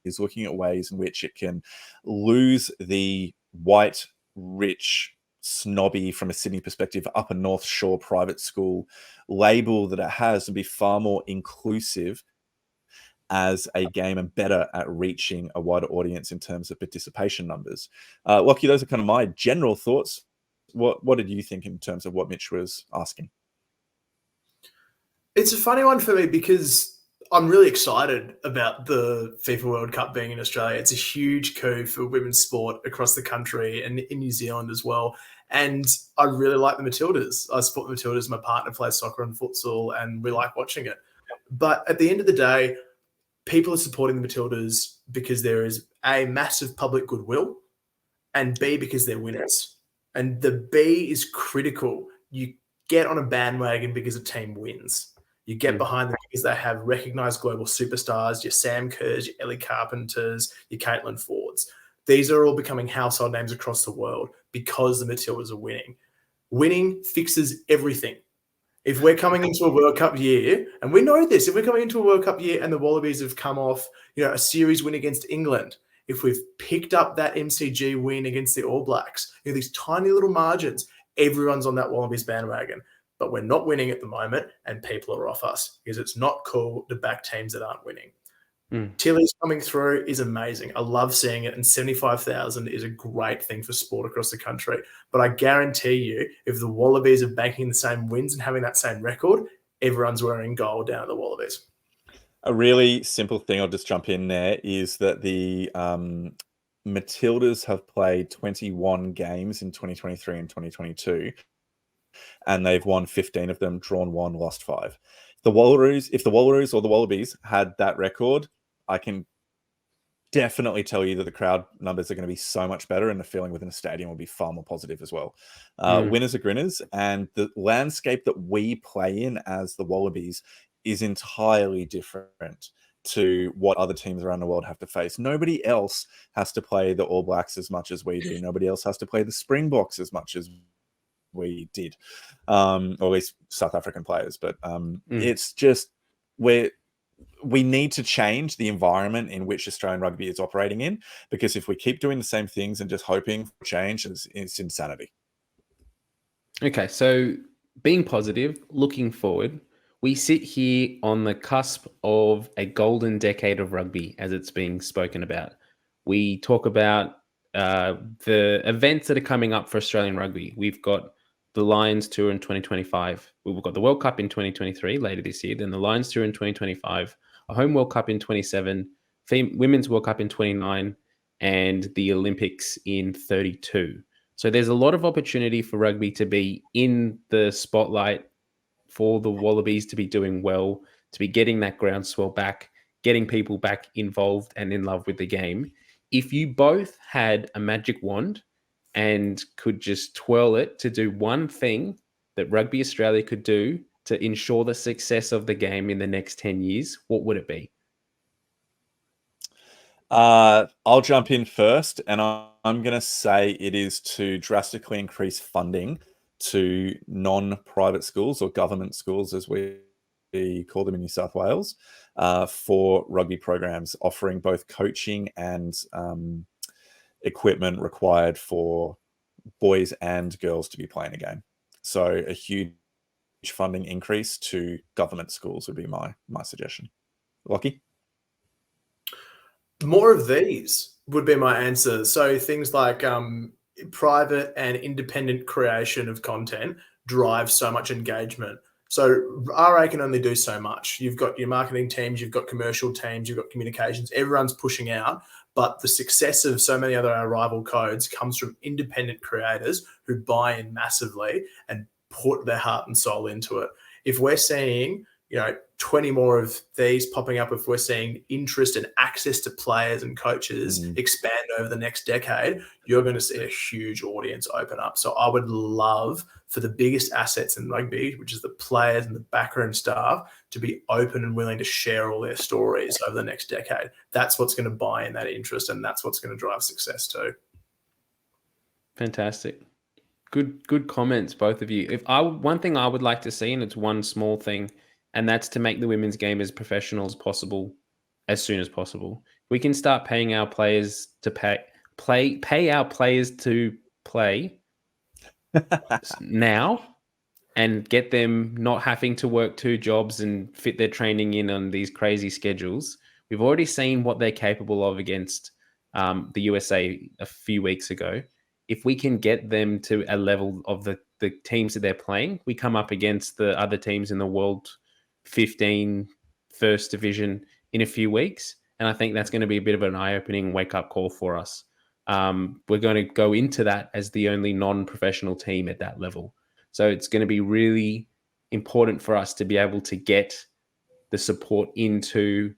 A: is looking at ways in which it can lose the white, rich, snobby, from a Sydney perspective, upper North Shore private school label that it has, and be far more inclusive as a game and better at reaching a wider audience in terms of participation numbers. Lockie, those are kind of my general thoughts. What did you think in terms of what Mitch was asking?
B: It's a funny one for me because I'm really excited about the FIFA World Cup being in Australia. It's a huge coup for women's sport across the country and in New Zealand as well. And I really like the Matildas. I support the Matildas. My partner plays soccer and futsal, and we like watching it. But at the end of the day, people are supporting the Matildas because there is A, massive public goodwill, and B, because they're winners. And the B is critical. You get on a bandwagon because a team wins. You get behind them because they have recognised global superstars, your Sam Kerrs, your Ellie Carpenters, your Caitlin Fords. These are all becoming household names across the world because the Matildas are winning. Winning fixes everything. If we're coming into a World Cup year, and we know this, if we're coming into a World Cup year and the Wallabies have come off, a series win against England, if we've picked up that MCG win against the All Blacks, these tiny little margins, everyone's on that Wallabies bandwagon. But we're not winning at the moment, and people are off us because it's not cool to back teams that aren't winning. Tilly's coming through is amazing. I love seeing it, and 75,000 is a great thing for sport across the country. But I guarantee you, if the Wallabies are banking the same wins and having that same record, everyone's wearing gold down at the Wallabies.
A: A really simple thing, I'll just jump in there, is that the Matildas have played 21 games in 2023 and 2022, and they've won 15 of them, drawn 1, lost 5. If the Wallaroos or the Wallabies had that record, I can definitely tell you that the crowd numbers are going to be so much better, and the feeling within a stadium will be far more positive as well. Winners are grinners, and the landscape that we play in as the Wallabies is entirely different to what other teams around the world have to face. Nobody else has to play the All Blacks as much as we do. Nobody else has to play the Springboks as much as we did, or at least South African players. But it's just we need to change the environment in which Australian rugby is operating in, because if we keep doing the same things and just hoping for change, it's insanity.
C: Okay, so being positive, looking forward, we sit here on the cusp of a golden decade of rugby, as it's being spoken about. We talk about the events that are coming up for Australian rugby. We've got the Lions Tour in 2025. We've got the World Cup in 2023, later this year, then the Lions Tour in 2025, a home World Cup in 27, Women's World Cup in 29, and the Olympics in 32. So there's a lot of opportunity for rugby to be in the spotlight, for the Wallabies to be doing well, to be getting that groundswell back, getting people back involved and in love with the game. If you both had a magic wand and could just twirl it to do one thing that Rugby Australia could do to ensure the success of the game in the next 10 years, what would it be?
A: I'll jump in first, and I'm going to say it is to drastically increase funding to non-private schools, or government schools as we call them in New South Wales, for rugby programs, offering both coaching and equipment required for boys and girls to be playing a game. So a huge funding increase to government schools would be my suggestion. Lockie?
B: More of these would be my answer. So things like private and independent creation of content drive so much engagement. So RA can only do so much. You've got your marketing teams, you've got commercial teams, you've got communications, everyone's pushing out. But the success of so many other our rival codes comes from independent creators who buy in massively and put their heart and soul into it. If we're seeing 20 more of these popping up, if we're seeing interest and access to players and coaches expand over the next decade, you're going to see a huge audience open up. So I would love for the biggest assets in rugby, which is the players and the backroom staff, to be open and willing to share all their stories over the next decade. That's what's going to buy in that interest, and that's what's going to drive success too.
C: Fantastic. Good comments, both of you. One thing I would like to see, and it's one small thing, and that's to make the women's game as professional as possible, as soon as possible. We can start paying our players to pay our players to play now, and get them not having to work 2 jobs and fit their training in on these crazy schedules. We've already seen what they're capable of against the USA a few weeks ago. If we can get them to a level of the teams that they're playing, we come up against the other teams in the World 15 First Division in a few weeks. And I think that's going to be a bit of an eye-opening wake-up call for us. We're going to go into that as the only non-professional team at that level. So it's going to be really important for us to be able to get the support into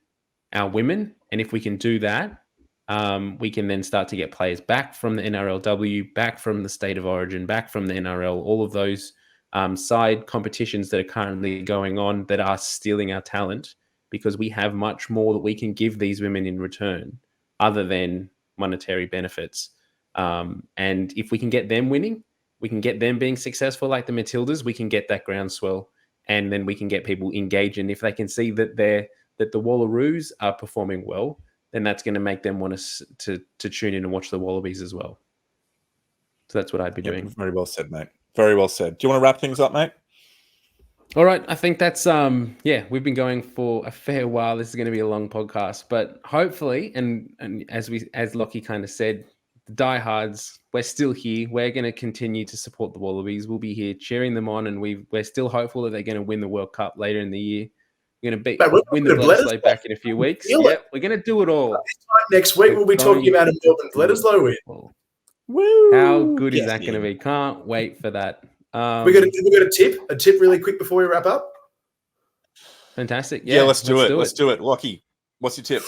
C: our women. And if we can do that, we can then start to get players back from the NRLW, back from the State of Origin, back from the NRL, all of those side competitions that are currently going on that are stealing our talent, because we have much more that we can give these women in return other than monetary benefits. And if we can get them winning, we can get them being successful like the Matildas, we can get that groundswell, and then we can get people engaged. And if they can see that the Wallaroos are performing well, then that's going to make them want to tune in and watch the Wallabies as well. So that's what I'd be doing.
A: Very well said, mate. Very well said. Do you want to wrap things up, mate?
C: All right. I think that's, we've been going for a fair while. This is going to be a long podcast, but hopefully, and as Lockie kind of said, the diehards, we're still here. We're going to continue to support the Wallabies. We'll be here cheering them on, and we're still hopeful that they're going to win the World Cup later in the year. We're going to win the Bledisloe back in a few weeks. Yeah, we're going to do it all.
B: Next week, we'll be talking about a Melbourne Bledisloe win.
A: Woo!
C: How good is that going to be? Can't wait for that.
B: We got a tip really quick before we wrap up.
C: Fantastic.
A: Yeah, let's do it. Let's do it. Lockie, what's your tip?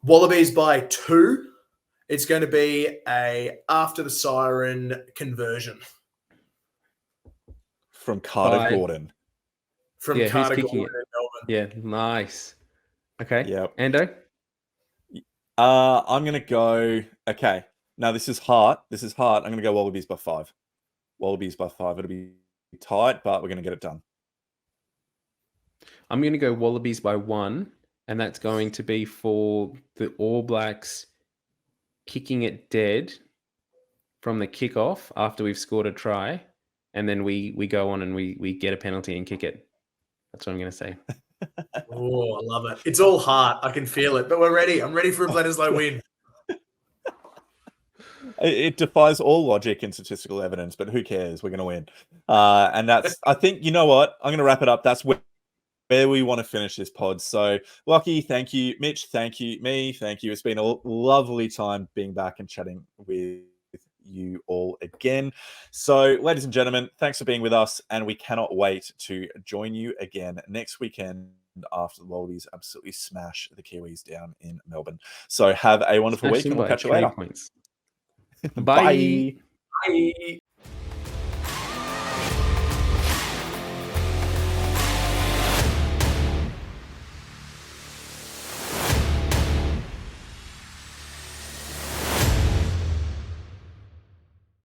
B: Wallabies by 2. It's going to be a after the siren conversion.
A: From Carter Gordon.
B: From Carter Gordon in Melbourne.
C: Yeah, nice. Okay.
A: Yeah.
C: Ando?
A: I'm going to go... Okay. Now, this is hard. I'm going to go Wallabies by 5. Wallabies by 5. It'll be tight, but we're going to get it done.
C: I'm going to go Wallabies by 1, and that's going to be for the All Blacks kicking it dead from the kickoff after we've scored a try, and then we go on and we get a penalty and kick it. That's what I'm going to say.
B: Oh, I love it. It's all heart. I can feel it, but we're ready. I'm ready for a Bledisloe win.
A: It defies all logic and statistical evidence, but who cares? We're going to win. And that's, I think, you know what? I'm going to wrap it up. That's where we want to finish this pod. So, Lockie, thank you. Mitch, thank you. Me, thank you. It's been a lovely time being back and chatting with you all again. So, ladies and gentlemen, thanks for being with us. And we cannot wait to join you again next weekend after the Wallabies absolutely smash the Kiwis down in Melbourne. So, have a wonderful week and we'll catch you later.
C: Bye.
A: Bye.